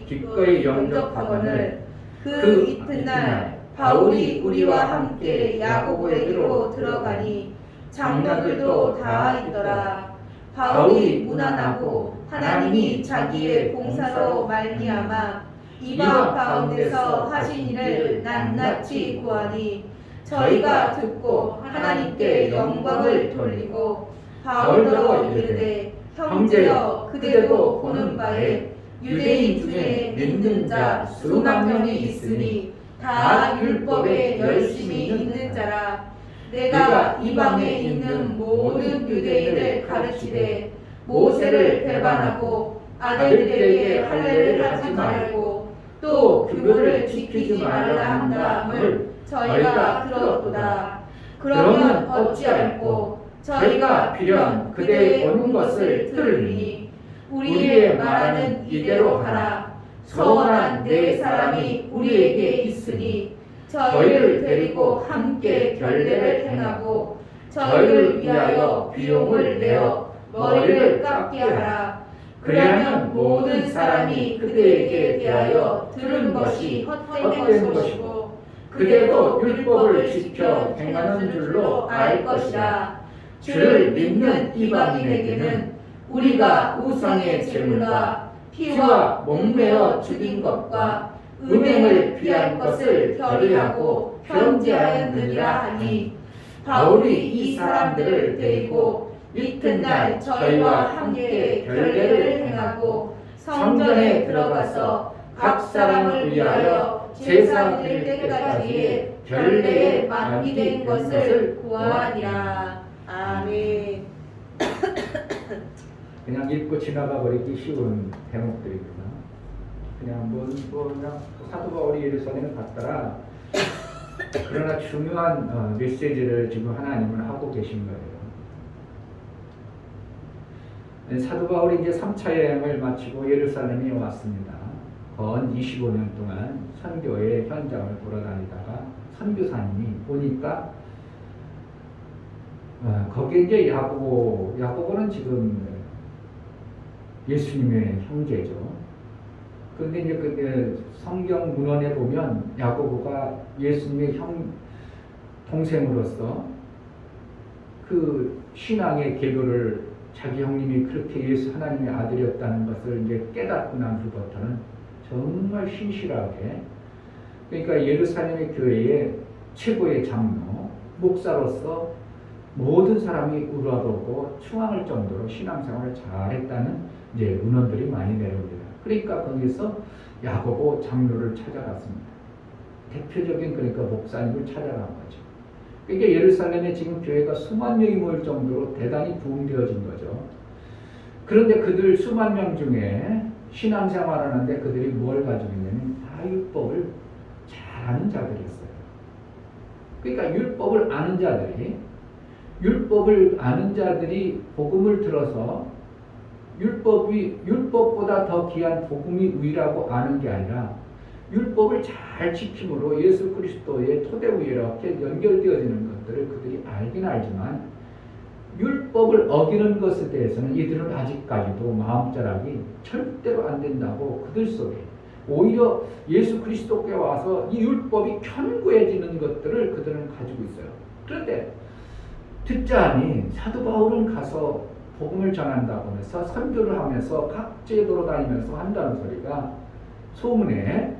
기꺼이 영접하거늘 그 이튿날 바울이 우리와 함께 야고보에게로 들어가니 장로들도 다 있더라. 바울이 무난하고 하나님이 자기의 봉사로 말미암아 이방 가운데서 하신 일을 낱낱이 구하니 저희가 듣고 하나님께 영광을 돌리고 바울더러 이르되 형제여 그대도 보는 바에 유대인 중에 믿는 자 수만 명이 있으니 다 율법에 열심히 있는 자라. 내가 이방에 있는 모든 유대인을 가르치되 모세를 배반하고 아들들에게 할례를 하지 말고 또 규례를 지키지 말라 한다함을 저희가 들었도다. 그러면 어찌할꼬 저희가 필연 그대의 오는 것을 들으니 우리의 말하는 이대로 하라. 서원한 네 사람이 우리에게 있으니 저희를 데리고 함께 결례를 행하고 저희를 위하여 비용을 내어 머리를 깎게 하라. 그리하면 모든 사람이 그대에게 대하여 들은 것이 헛된 것이고 그대도 율법을 지켜 행하는 줄로 알 것이라. 주를 믿는 이방인에게는 우리가 우상의 제물과 피와 목매어 죽인 것과 음행을 피할 것을 결의하고 편지하였느니라 하니 바울이 이 사람들을 데리고 이튿날 저희와 함께 결례를 행하고 성전에 들어가서 각 사람을 위하여 제사 드릴 때까지의 결례에 마비된 것을 구하니라. 아멘. 그냥 읽고 지나가 버리기 쉬운 대목들이구나. 그냥 그냥 사도 바울이 예루살렘에 갔더라. 그러나 중요한 메시지를 지금 하나님은 하고 계신 거예요. 사도 바울이 이제 3차 여행을 마치고 예루살렘에 왔습니다. 건 25년 동안 선교의 현장을 돌아다니다가 선교사님이 보니까 거기에 이제 야고보는 지금 예수님의 형제죠. 그런데 이제 그 성경 문헌에 보면 야고보가 예수님의 동생으로서 그 신앙의 계도를 자기 형님이 그렇게 예수 하나님의 아들이었다는 것을 이제 깨닫고 난 후부터는 정말 신실하게, 그러니까 예루살렘의 교회의 최고의 장로, 목사로서 모든 사람이 우러러보고 충항할 정도로 신앙생활을 잘했다는 이제 문헌들이 많이 내려옵니다. 그러니까 거기서 야고보 장로를 찾아갔습니다. 대표적인 그러니까 목사님을 찾아간 거죠. 그러니까 예루살렘에 지금 교회가 수만 명이 모일 정도로 대단히 부흥되어진 거죠. 그런데 그들 수만 명 중에 신앙생활을 하는데 그들이 뭘 가지고 있냐면 다 율법을 잘 아는 자들이었어요. 그러니까 율법을 아는 자들이 복음을 들어서 율법보다 더 귀한 복음이 위라고 아는 게 아니라 율법을 잘 지킴으로 예수 그리스도의 토대 위에 이렇게 연결되어지는 것들을 그들이 알긴 알지만 율법을 어기는 것에 대해서는 이들은 아직까지도 마음자락이 절대로 안 된다고 그들 속에, 오히려 예수 그리스도께 와서 이 율법이 견고해지는 것들을 그들은 가지고 있어요. 그런데 듣자하니 사도 바울은 가서 복음을 전한다고 해서 선교를 하면서 각지에 돌아다니면서 한다는 소리가 소문에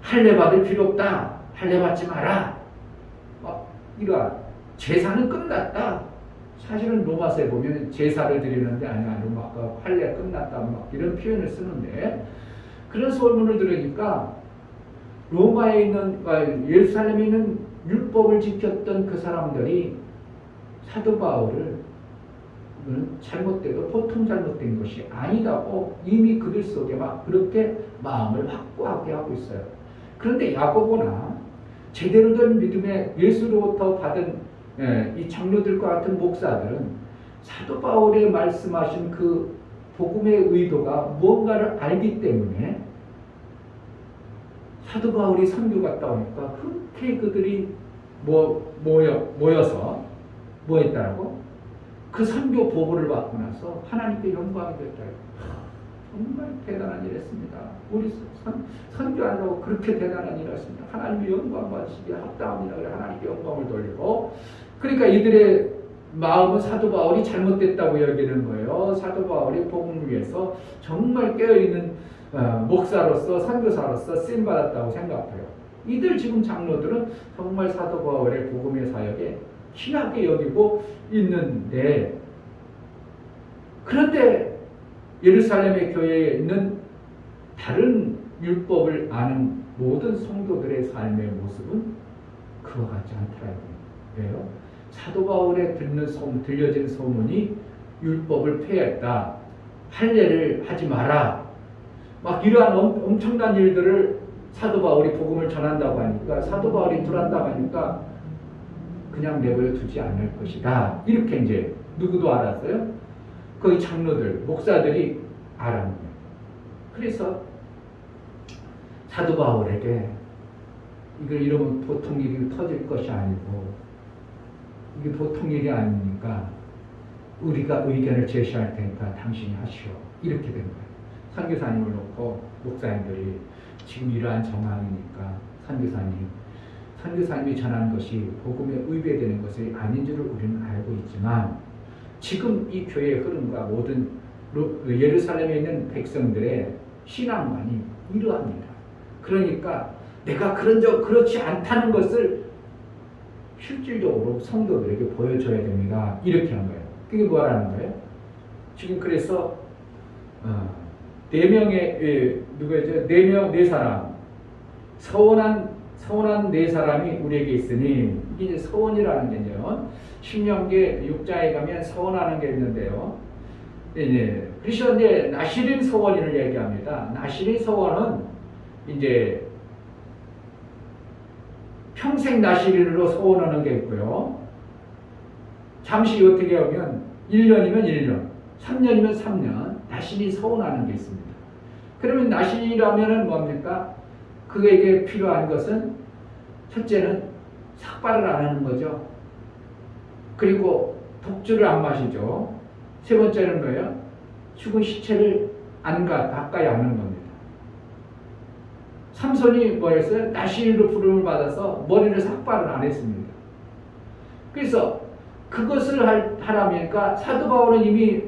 할례 받을 필요 없다, 할례 받지 마라, 이러한 제사는 끝났다. 사실은 로마서에 보면 제사를 드리는데 아니야, 로마가 할례 끝났다 막 이런 표현을 쓰는데, 그런 소문을 들으니까 로마에 있는 예루살렘에 있는 율법을 지켰던 그 사람들이 사도 바울을 잘못돼도 보통 잘못된 것이 아니다고 이미 그들 속에 막 그렇게 마음을 확고하게 하고 있어요. 그런데 야고보나 제대로 된 믿음의 예수로부터 받은 이 장로들과 같은 목사들은 사도 바울이 말씀하신 그 복음의 의도가 무언가를 알기 때문에 사도 바울이 선교 갔다 오니까 그렇게 그들이 모여서 뭐 했다라고? 그 선교 보고를 받고 나서 하나님께 영광이 됐다. 정말 대단한 일 했습니다. 우리 선교하려고 그렇게 대단한 일을 했습니다. 하나님의 영광 받으시기에 합당합니다. 그래 하나님께 영광을 돌리고, 그러니까 이들의 마음은 사도 바울이 잘못됐다고 여기는 거예요. 사도 바울이 복음을 위해서 정말 깨어있는 목사로서 선교사로서 쓰임받았다고 생각해요. 이들 지금 장로들은 정말 사도 바울의 복음의 사역에 귀하게 여기고 있는데, 그런데 예루살렘의 교회에 있는 다른 율법을 아는 모든 성도들의 삶의 모습은 그와 같지 않더라고요. 왜요? 사도 바울의 들려진 소문이 율법을 폐했다, 할례를 하지 마라, 막 이러한 엄청난 일들을 사도 바울이 복음을 전한다고 하니까, 사도 바울이 들한다고 하니까 그냥 내버려 두지 않을 것이다. 이렇게 이제 누구도 알았어요? 거기 장로들, 목사들이 알았는 거예요. 그래서 사도 바울에게 이걸 이러면 보통 일이 터질 것이 아니고, 이게 보통 일이 아니니까 우리가 의견을 제시할 테니까 당신이 하시오. 이렇게 된 거예요. 선교사님을 놓고 목사님들이 지금 이러한 정황이니까 선교사님이 전하는 것이 복음에 위배되는 것이 아닌 줄을 우리는 알고 있지만, 지금 이 교회의 흐름과 모든 예루살렘에 있는 백성들의 신앙관이 이러합니다. 그러니까 내가 그렇지 않다는 것을 실질적으로 성도들에게 보여줘야 됩니다. 이렇게 한 거예요. 그게 뭐라는 거예요? 지금 그래서 네 명의 누구였죠? 네 사람, 서원한 네 사람이 우리에게 있으니, 이게 서원이라는 게요. 신명기 6장에 가면 서원하는 게 있는데요. 그래서 이제 나시린 서원을 얘기합니다. 나시린 서원은 이제 평생 나시린으로 서원하는 게 있고요. 잠시 어떻게 하면 1년이면 1년, 3년이면 3년 나시린 서원하는 게 있습니다. 그러면 나시라면은 뭡니까? 그에게 필요한 것은 첫째는 삭발을 안 하는 거죠. 그리고 독주를 안 마시죠. 세 번째는 뭐예요? 죽은 시체를 가까이 안 하는 겁니다. 삼손이 뭐였어요? 나시린으로 부름을 받아서 머리를 삭발을 안 했습니다. 그래서 그것을 하라니까 사도 바울은 이미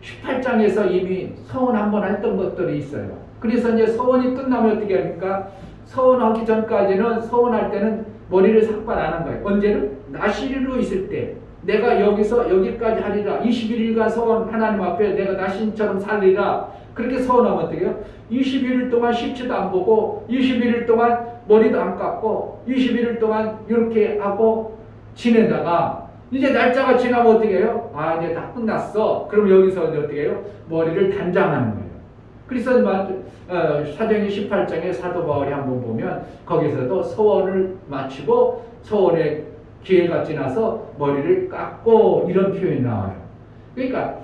18장에서 이미 서원 한번 했던 것들이 있어요. 그래서 이제 서원이 끝나면 어떻게 합니까? 서원하기 전까지는, 서원할 때는 머리를 삭발 안 한 거예요. 언제는? 나시린으로 있을 때 내가 여기서 여기까지 하리라. 21일간 서원, 하나님 앞에 내가 나신처럼 살리라. 그렇게 서원하면 어떻게 해요? 21일 동안 십체도 안 보고 21일 동안 머리도 안 깎고 21일 동안 이렇게 하고 지내다가 이제 날짜가 지나면 어떻게 해요? 아, 이제 다 끝났어. 그럼 여기서 이제 어떻게 해요? 머리를 단장하는 거예요. 그래서 사도행전 18장에 사도 바울이 한번 보면 거기서도 서원을 마치고 서원의 기회가 지나서 머리를 깎고 이런 표현이 나와요. 그러니까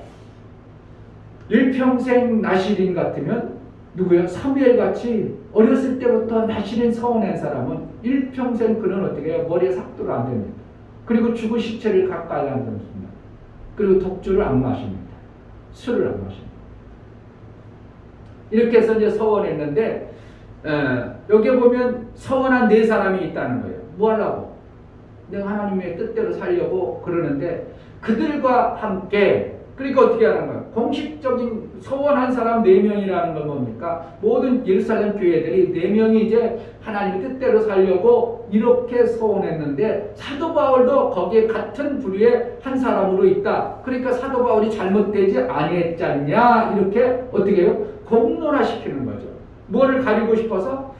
일평생 나시린 같으면 누구요? 사무엘 같이 어렸을 때부터 나시린 서원한 사람은 일평생 그는 어떻게 해요? 머리에 삭도를 안 됩니다. 그리고 죽은 시체를 가까이 안 듭니다. 그리고 독주를 안 마십니다. 술을 안 마십니다. 이렇게 해서 이제 서원했는데, 여기에 보면 서원한 네 사람이 있다는 거예요. 뭐 하려고? 내가 하나님의 뜻대로 살려고 그러는데, 그들과 함께, 그러니까 어떻게 하는 거예요? 공식적인 서원한 사람 4명이라는 건 뭡니까? 모든 예루살렘 교회들이 4명이 이제 하나님의 뜻대로 살려고 이렇게 서원했는데, 사도 바울도 거기에 같은 부류의 한 사람으로 있다. 그러니까 사도 바울이 잘못되지 아니했잖냐, 이렇게 어떻게 해요? 공론화시키는 거죠. 뭐를 가리고 싶어서?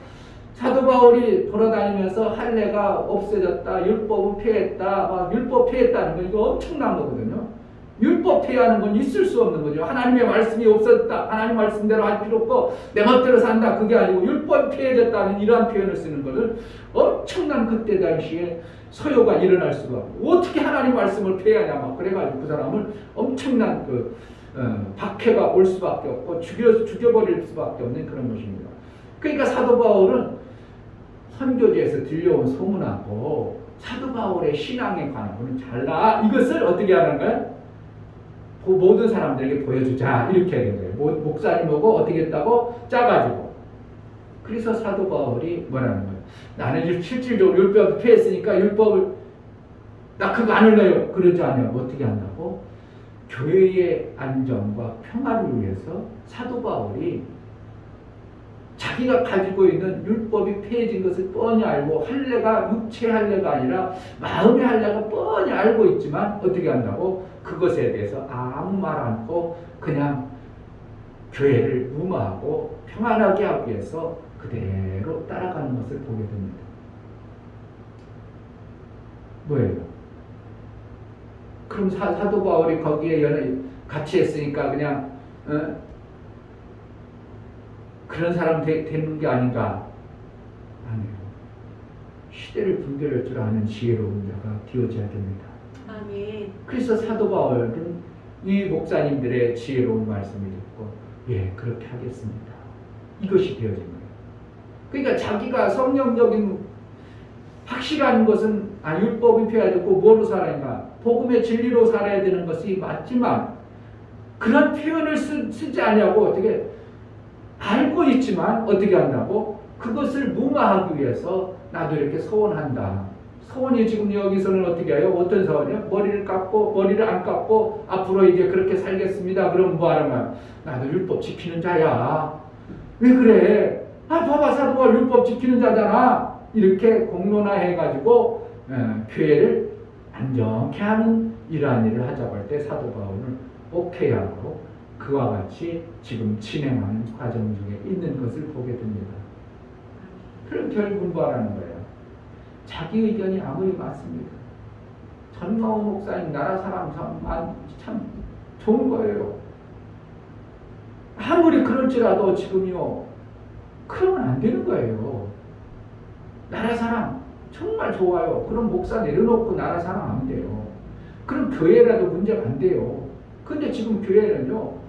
사도 바울이 돌아다니면서 할례가 없어졌다, 율법은 폐했다, 율법 폐했다는 거, 이거 엄청난 거거든요. 율법 폐하는 건 있을 수 없는 거죠. 하나님의 말씀이 없었다, 하나님 말씀대로 할 필요 없고 내 멋대로 산다, 그게 아니고 율법 폐해졌다는 이러한 표현을 쓰는 것을 엄청난 그때 당시에 서요가 일어날 수가 없고, 어떻게 하나님 말씀을 폐하냐 막 그래가지고 그 사람을 엄청난 박해가 올 수밖에 없고 죽여버릴 수밖에 없는 그런 것입니다. 그러니까 사도 바울은 선교지에서 들려온 소문하고 사도 바울의 신앙에 관한 거는 달라. 이것을 어떻게 하는 거예요? 그 모든 사람들에게 보여주자. 이렇게 된 거예요. 목사님하고 어떻게 했다고 짜가지고. 그래서 사도 바울이 뭐라는 거예요? 나는 실질적으로 율법을 폐했으니까 율법을 나 그거 안 할래요. 그러지 않냐고. 어떻게 한다고? 교회의 안정과 평화를 위해서 사도 바울이 자기가 가지고 있는 율법이 폐해진 것을 뻔히 알고, 할례가 육체 할례가 아니라 마음의 할례가 뻔히 알고 있지만 어떻게 한다고? 그것에 대해서 아무 말 않고 그냥 교회를 무마하고 평안하게 하기 위해서 그대로 따라가는 것을 보게 됩니다. 뭐예요? 그럼 사도 바울이 거기에 같이 했으니까 그냥 그런 사람 되는 게 아닌가? 아니에요. 시대를 분별할 줄 아는 지혜로운 자가 되어져야 됩니다. 아멘. 그래서 사도 바울은 이 목사님들의 지혜로운 말씀을 듣고 예, 그렇게 하겠습니다. 이것이 되어진 거예요. 그러니까 자기가 성령적인 확실한 것은 율법이 펴야 되고 뭐로 살아야 복음의 진리로 살아야 되는 것이 맞지만 그런 표현을 쓰지 않냐고 어떻게 알고 있지만 어떻게 한다고? 그것을 무마하기 위해서 나도 이렇게 서원한다. 서원이 지금 여기서는 어떻게 해요? 어떤 서원이요? 머리를 안 깎고 앞으로 이제 그렇게 살겠습니다. 그럼 뭐 하는 거야? 나도 율법 지키는 자야. 왜 그래? 봐봐, 사도 바울 율법 지키는 자잖아. 이렇게 공론화해가지고 교회를 안정케 하는 이러한 일을 하자고 할 때 사도 바울은 오케이 하고 그와 같이 지금 진행하는 과정 중에 있는 것을 보게 됩니다. 그럼 결국은 뭐라는 거예요? 자기 의견이 아무리 맞습니다. 전마호 목사님 나라 사람 참 좋은 거예요. 아무리 그럴지라도 지금요 그러면 안 되는 거예요. 나라 사람 정말 좋아요. 그럼 목사 내려놓고 나라 사람 안 돼요. 그럼 교회라도 문제가 안 돼요. 근데 지금 교회는요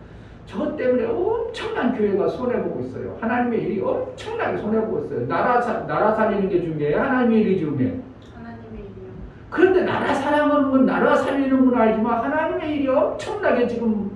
저 때문에 엄청난 교회가 손해보고 있어요. 하나님의 일이 엄청나게 손해보고 있어요. 나라 살리는 게 중요해요? 하나님의 일이 중요해요? 하나님의 일이요. 그런데 나라 사랑하는 건 나라 살리는 건 알지만 하나님의 일이 엄청나게 지금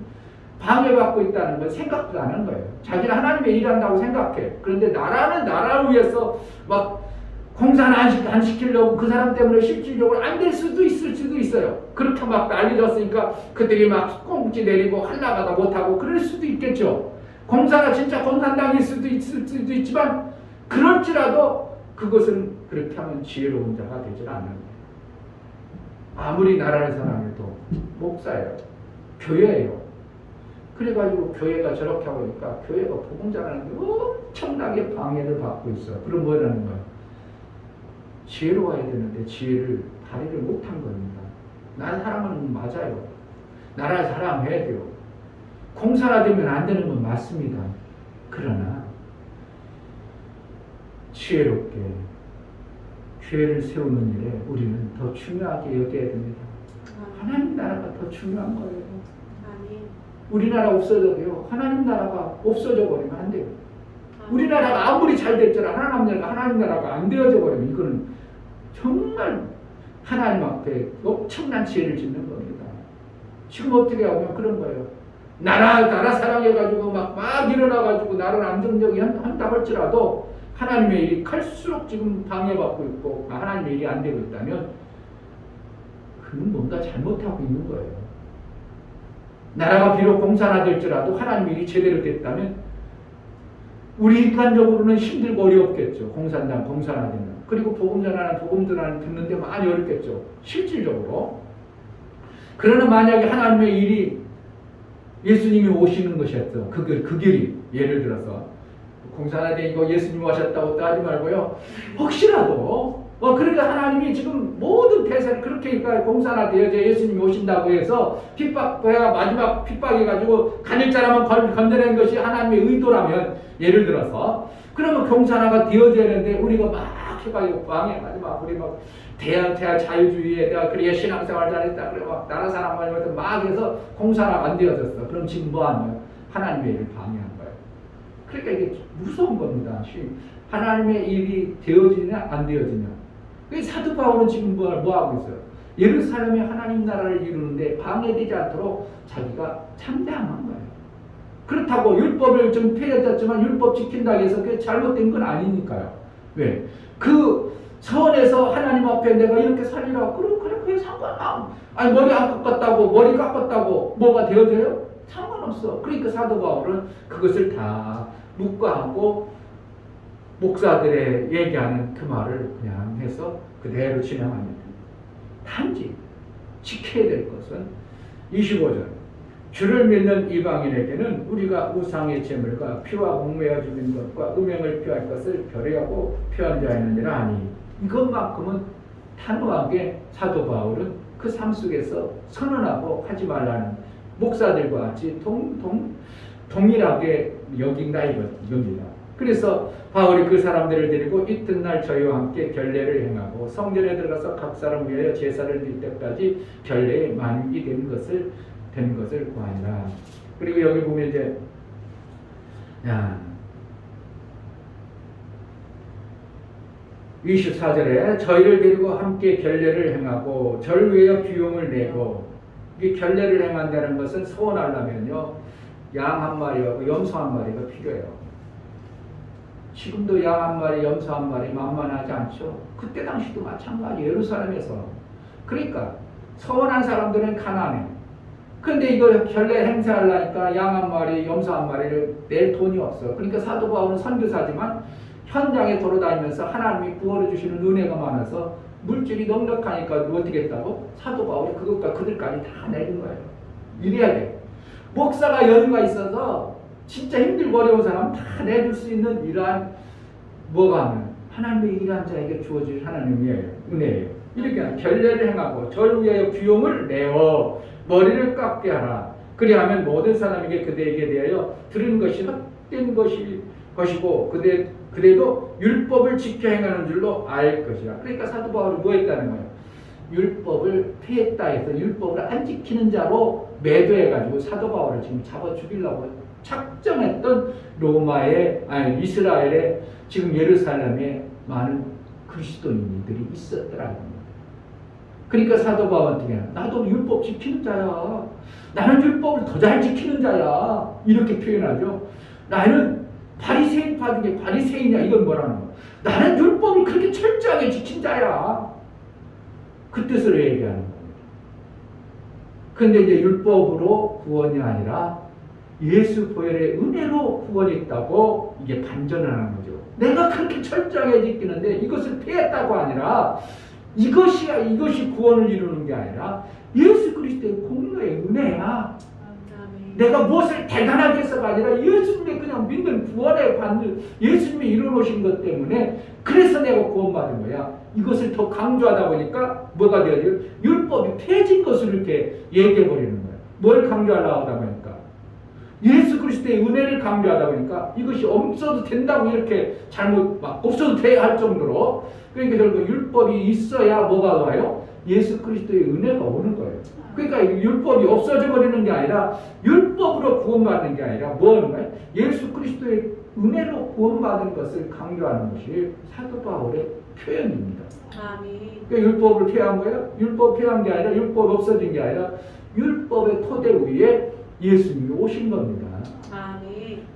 방해받고 있다는 걸 생각도 안 하는 거예요. 자기는 하나님의 일을 한다고 생각해. 그런데 나라는 나라를 위해서 막 공사는 안 시키려고 그 사람 때문에 실질적으로 안 될 수도 있을 수도 있어요. 그렇게 막 알려졌으니까 그들이 막 꽁지 내리고 하려가다 못하고 그럴 수도 있겠죠. 공사가 진짜 공산당일 수도 있지만 그럴지라도 그것은 그렇게 하면 지혜로운 자가 되질 않는 거예요. 아무리 나라를 사랑해도 목사예요. 교회예요. 그래가지고 교회가 저렇게 하고 있으니까 교회가 복음 전하는 게 엄청나게 방해를 받고 있어요. 그럼 뭐라는 거예요? 지혜로워야 되는데 지혜를 발휘를 못한 겁니다. 나라 사랑하는 건 맞아요. 나라 사랑해야 돼요. 공산화되면 안 되는 건 맞습니다. 그러나 지혜롭게 교회를 세우는 일에 우리는 더 중요하게 여겨야 됩니다. 하나님 나라가 더 중요한 거예요. 우리나라 없어져도요. 하나님 나라가 없어져 버리면 안 돼요. 우리나라가 아무리 잘 됐잖아. 하나님 나라가 안 되어져 버리면 이거는 정말 하나님 앞에 엄청난 죄를 짓는 겁니다. 지금 어떻게 하면 그런 거예요. 나라 사랑해가지고 막 일어나가지고 나라를 안정적이 한다고 할지라도 하나님의 일이 갈수록 지금 방해받고 있고 하나님의 일이 안 되고 있다면 그는 뭔가 잘못하고 있는 거예요. 나라가 비록 공산화될지라도 하나님의 일이 제대로 됐다면 우리 인간적으로는 힘들고 어렵겠죠. 공산화되면. 그리고 복음 전하는 듣는데 많이 어렵겠죠. 실질적으로. 그러나 만약에 하나님의 일이 예수님이 오시는 것이었어. 그 길이 예를 들어서 공산화되고 예수님이 오셨다고 하지 말고요. 혹시라도 그러니까 하나님이 지금 모든 대세를 그렇게 공산화되어져 예수님이 오신다고 해서 핍박해가 마지막 핍박해가지고 간일 사람은 건져낸 것이 하나님의 의도라면 예를 들어서 그러면 공산화가 되어져야 되는데 우리가 막 해가지고 방해하지 마. 우리 막 대한 자유주의에 대한 그래야 신앙생활 잘했다. 그래 막 나라 사람 막 해서 공산화가 안 되어졌어. 그럼 지금 뭐 하는 거예요? 하나님의 일을 방해한 거예요. 그러니까 이게 무서운 겁니다. 하나님의 일이 되어지냐 안 되어지냐. 사도 바울은 지금 뭐 하고 있어요? 예루살렘에 하나님 나라를 이루는데 방해되지 않도록 자기가 참담한 거예요. 그렇다고 율법을 좀 폐했지만 율법 지킨다고 해서 그게 잘못된 건 아니니까요. 왜? 그 선에서 하나님 앞에 내가 이렇게 살리라. 그래 상관없어. 아니 머리 안 깎았다고 머리 깎았다고 뭐가 되어져요? 상관없어. 그러니까 사도 바울은 그것을 다 묵과하고 목사들의 얘기하는 그 말을 그냥 해서 그대로 진행합니다. 단지 지켜야 될 것은 25절 주를 믿는 이방인에게는 우리가 우상의 제물과 피와 공매어 주는 것과 음행을 피할 것을 결의하고 표한 자였느니라 하니 이것만큼은 단호하게 사도 바울은 그 삶 속에서 선언하고 하지 말라는 목사들과 같이 동일하게 여긴다 이겁니다. 그래서 바울이 그 사람들을 데리고 이튿날 저희와 함께 결례를 행하고 성전에 들어가서 각 사람 위하여 제사를 드릴 때까지 결례에 만기 된 것을 구하니라. 그리고 여기 보면 이제 24절에 저희를 데리고 함께 결례를 행하고 절 위하여 비용을 내고, 이 결례를 행한다는 것은 소원하려면요 양 한 마리하고 염소 한 마리가 필요해요. 지금도 양 한 마리, 염소 한 마리 만만하지 않죠. 그때 당시도 마찬가지. 예루살렘에서 그러니까 서원한 사람들은 가난해. 근데 이걸 결례 행사하려니까 양 한 마리, 염소 한 마리를 낼 돈이 없어. 그러니까 사도 바울은 선교사지만 현장에 돌아다니면서 하나님이 부어를 주시는 은혜가 많아서 물질이 넉넉하니까 어떻게 했다고? 사도 바울이 그것과 그들까지 다 내는 거예요. 이래야 돼. 목사가 여유가 있어서 진짜 힘들고 어려운 사람 다 내줄 수 있는 이러한 뭐가 하면 하나님의 일한 자에게 주어질 하나님의 은혜예요. 이렇게 결례를 행하고 절 위하여 비용을 내어 머리를 깎게 하라. 그리하면 모든 사람에게 그대에게 대하여 들은 것이 헛된 것이고 그래도 율법을 지켜 행하는 줄로 알 것이라. 그러니까 사도 바울이 뭐 했다는 거예요? 율법을 폐했다 해서 율법을 안 지키는 자로 매도해가지고 사도 바울을 지금 잡아 죽이려고 작정했던 이스라엘의 지금 예루살렘에 많은 그리스도인들이 있었더라는 겁니다. 그러니까 사도 바울은 어떻게 해요? 나도 율법 지키는 자야. 나는 율법을 더 잘 지키는 자야. 이렇게 표현하죠. 나는 바리새인파 중에 바리새인이야. 이건 뭐라는 거야? 나는 율법을 그렇게 철저하게 지킨 자야. 그 뜻으로 얘기하는 겁니다. 근데 이제 율법으로 구원이 아니라 예수 보혈의 은혜로 구원이 있다고 이게 반전을 하는 거죠. 내가 그렇게 철저하게 지키는데 이것을 폐했다고 아니라 이것이 구원을 이루는 게 아니라 예수 그리스도의 공로의 은혜야. 내가 무엇을 대단하게 해서가 아니라 예수님의 그냥 믿는 구원에 받는 예수님이 이루어놓으신 것 때문에 그래서 내가 구원받은 거야. 이것을 더 강조하다 보니까 뭐가 되어져요? 율법이 폐해진 것을 이렇게 얘기해버리는 거야. 뭘 강조하려고 하다 보니까 예수 그리스도의 은혜를 강조하다 보니까 이것이 없어도 된다고 이렇게 잘못 막 없어도 돼 할 정도로, 그러니까 결국 율법이 있어야 뭐가 와요? 예수 그리스도의 은혜가 오는 거예요. 그러니까 율법이 없어져 버리는 게 아니라 율법으로 구원받는 게 아니라 뭐 하는 거예요? 예수 그리스도의 은혜로 구원받은 것을 강조하는 것이 사도 바울의 표현입니다. 그러니까 율법을 폐한 거예요? 율법 폐한 게 아니라 율법 없어진 게 아니라 율법의 토대 위에 예수님이 오신 겁니다.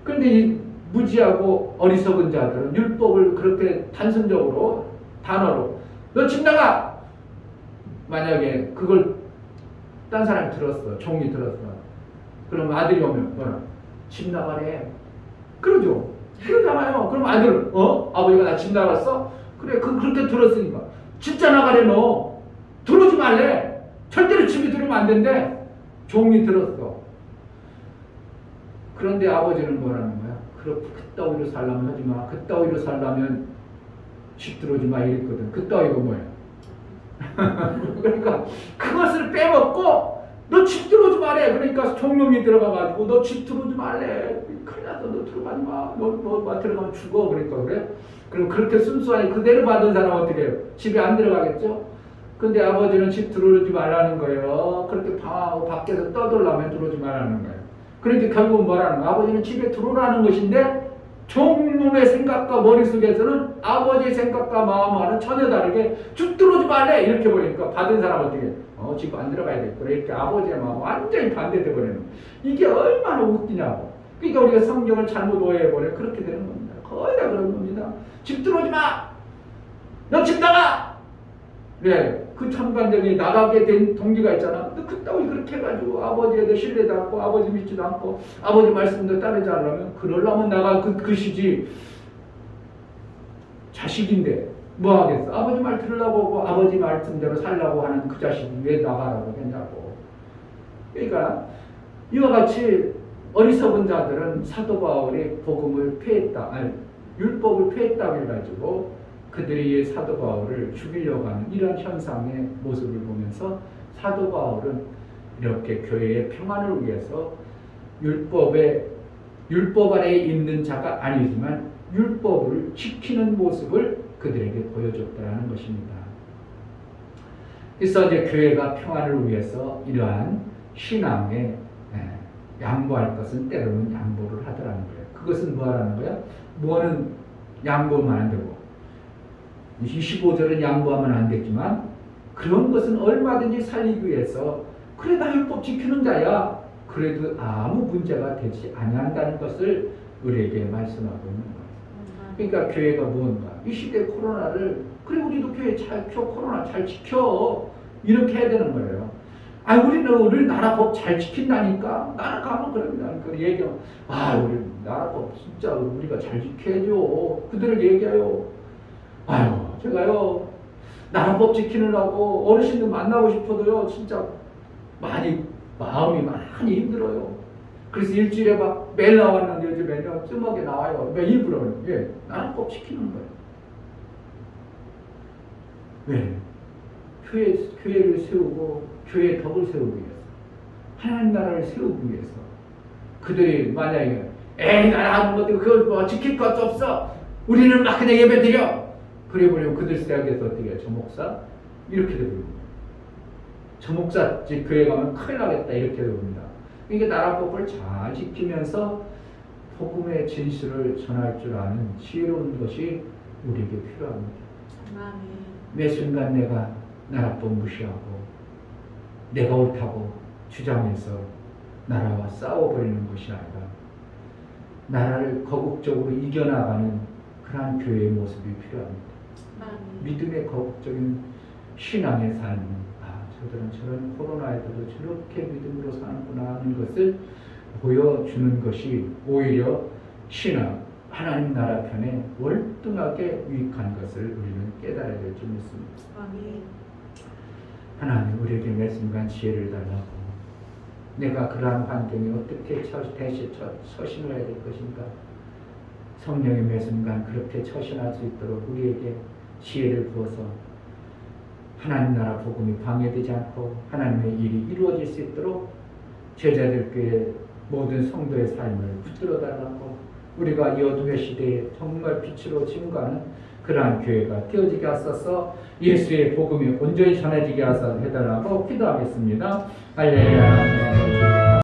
그런데 이 무지하고 어리석은 자들은 율법을 그렇게 단순적으로 단어로 너 집 나가! 만약에 그걸 딴 사람이 들었어. 종이 들었어. 그럼 아들이 오면 뭐라? 집 나가래. 그러죠. 그러잖아요. 그럼 아들은 아버지가 나 집 나갔어? 그래 그렇게 들었으니까 진짜 나가래. 너 들어오지 말래. 절대로 집에 들어오면 안 된대. 종이 들었어. 그런데 아버지는 뭐라는 거야? 그따위로 살려면 하지 마. 그따위로 살려면 집 들어오지 마 이랬거든. 그따위가 뭐야? 그러니까 그것을 빼먹고 너 집 들어오지 말래. 그러니까 종놈이 들어가가지고 너 집 들어오지 말래. 큰일 났어. 너 들어가지 마. 너 들어가면 죽어. 그러니까 그래? 그럼 그렇게 순수하게 그대로 받은 사람은 어떻게 해요? 집에 안 들어가겠죠? 근데 아버지는 집 들어오지 말라는 거예요. 그렇게 방황하고 밖에서 떠돌라면 들어오지 말라는 거예요. 그러니까 결국은 뭐라는 거예요? 아버지는 집에 들어오라는 것인데 종놈의 생각과 머릿속에서는 아버지의 생각과 마음과는 전혀 다르게 쭉 들어오지 말래 이렇게 보니까 받은 사람은 어떻게 집 안 들어가야겠구나 이렇게 아버지의 마음 완전히 반대돼 버리는 거예요. 이게 얼마나 웃기냐고. 그러니까 우리가 성경을 잘못 오해해버려 그렇게 되는 겁니다. 거의 다 그런 겁니다. 집 들어오지 마! 너 집 나가! 네, 그 천간적인 나가게 된 동기가 있잖아. 너 그따위 그렇게 해가지고 아버지에도 신뢰도 않고 아버지 믿지도 않고 아버지 말씀도 따르지 않으면 그러려면 나가 그 시지. 자식인데 뭐 하겠어? 아버지 말 들으려고 하고 아버지 말씀대로 살려고 하는 그 자식이 왜 나가라고 했냐고. 그러니까 이와 같이 어리석은 자들은 사도 바울의 복음을 폐했다, 율법을 폐했다고 해가지고 그들이 사도 바울을 죽이려고 하는 이런 현상의 모습을 보면서 사도 바울은 이렇게 교회의 평안을 위해서 율법 아래에 있는 자가 아니지만 율법을 지키는 모습을 그들에게 보여줬다는 것입니다. 그래서 이제 교회가 평안을 위해서 이러한 신앙에 양보할 것은 때로는 양보를 하더라는 거예요. 그것은 뭐 하라는 거예요? 뭐는 양보하면 안 되고 25절은 양보하면 안 되지만 그런 것은 얼마든지 살리기 위해서 그래 나 율법 지키는 자야 그래도 아무 문제가 되지 아니한다는 것을 우리에게 말씀하고 있는 거예요. 그러니까 교회가 뭔가 이 시대 코로나를 그래 우리도 교회 잘 지켜 코로나 잘 지켜 이렇게 해야 되는 거예요. 아 우리는 우리 나라 법 잘 지킨다니까 나라 가면 그런다니까 얘기하면 아 우리 나라 법 진짜 우리가 잘 지켜야죠. 그들에게 얘기해요. 아유 제가요 나라 법 지키느라고 어르신들 만나고 싶어도요 진짜 마음이 많이 힘들어요. 그래서 일주일에 막 매일 나왔는데 요즘에는 뜸하게 나와요. 왜 일부러 나라 법 지키는 거예요. 왜? 교회를 세우고 교회의 덕을 세우기 위해서 하나님 나라를 세우기 위해서 그들이 만약에 나라 하는 것도 그걸 뭐 지킬 것도 없어 우리는 막 그냥 예배 드려 그래 버리면 그들 생각에서 어떻게 해요? 저 목사 이렇게 되거든요. 저 목사 집 교회 가면 큰일 나겠다 이렇게 됩니다. 그러니까 나라법을 잘 지키면서 복음의 진실을 전할 줄 아는 지혜로운 것이 우리에게 필요합니다. 매 순간 내가 나라법 무시하고 내가 옳다고 주장해서 나라와 싸워버리는 것이 아니라 나라를 거국적으로 이겨나가는 그러한 교회의 모습이 필요합니다. 믿음의 거국적인 신앙의 삶은 저들은 저런 코로나에도 저렇게 믿음으로 사는구나 하는 것을 보여주는 것이 오히려 신앙, 하나님 나라 편에 월등하게 유익한 것을 우리는 깨달아야 될 줄 믿습니다. 하나님 우리에게 매 순간 지혜를 달라고 내가 그러한 환경에 어떻게 처신을 해야 될 것인가 성령의 매 순간 그렇게 처신할 수 있도록 우리에게 지혜를 부어서 하나님 나라 복음이 방해되지 않고 하나님의 일이 이루어질 수 있도록 제자들께 모든 성도의 삶을 붙들어 달라고 우리가 이 어둠의 시대에 정말 빛으로 증거하는 그러한 교회가 되어지게 하소서. 예수의 복음이 온전히 전해지게 하소서 해달라고 기도하겠습니다. 할렐루야.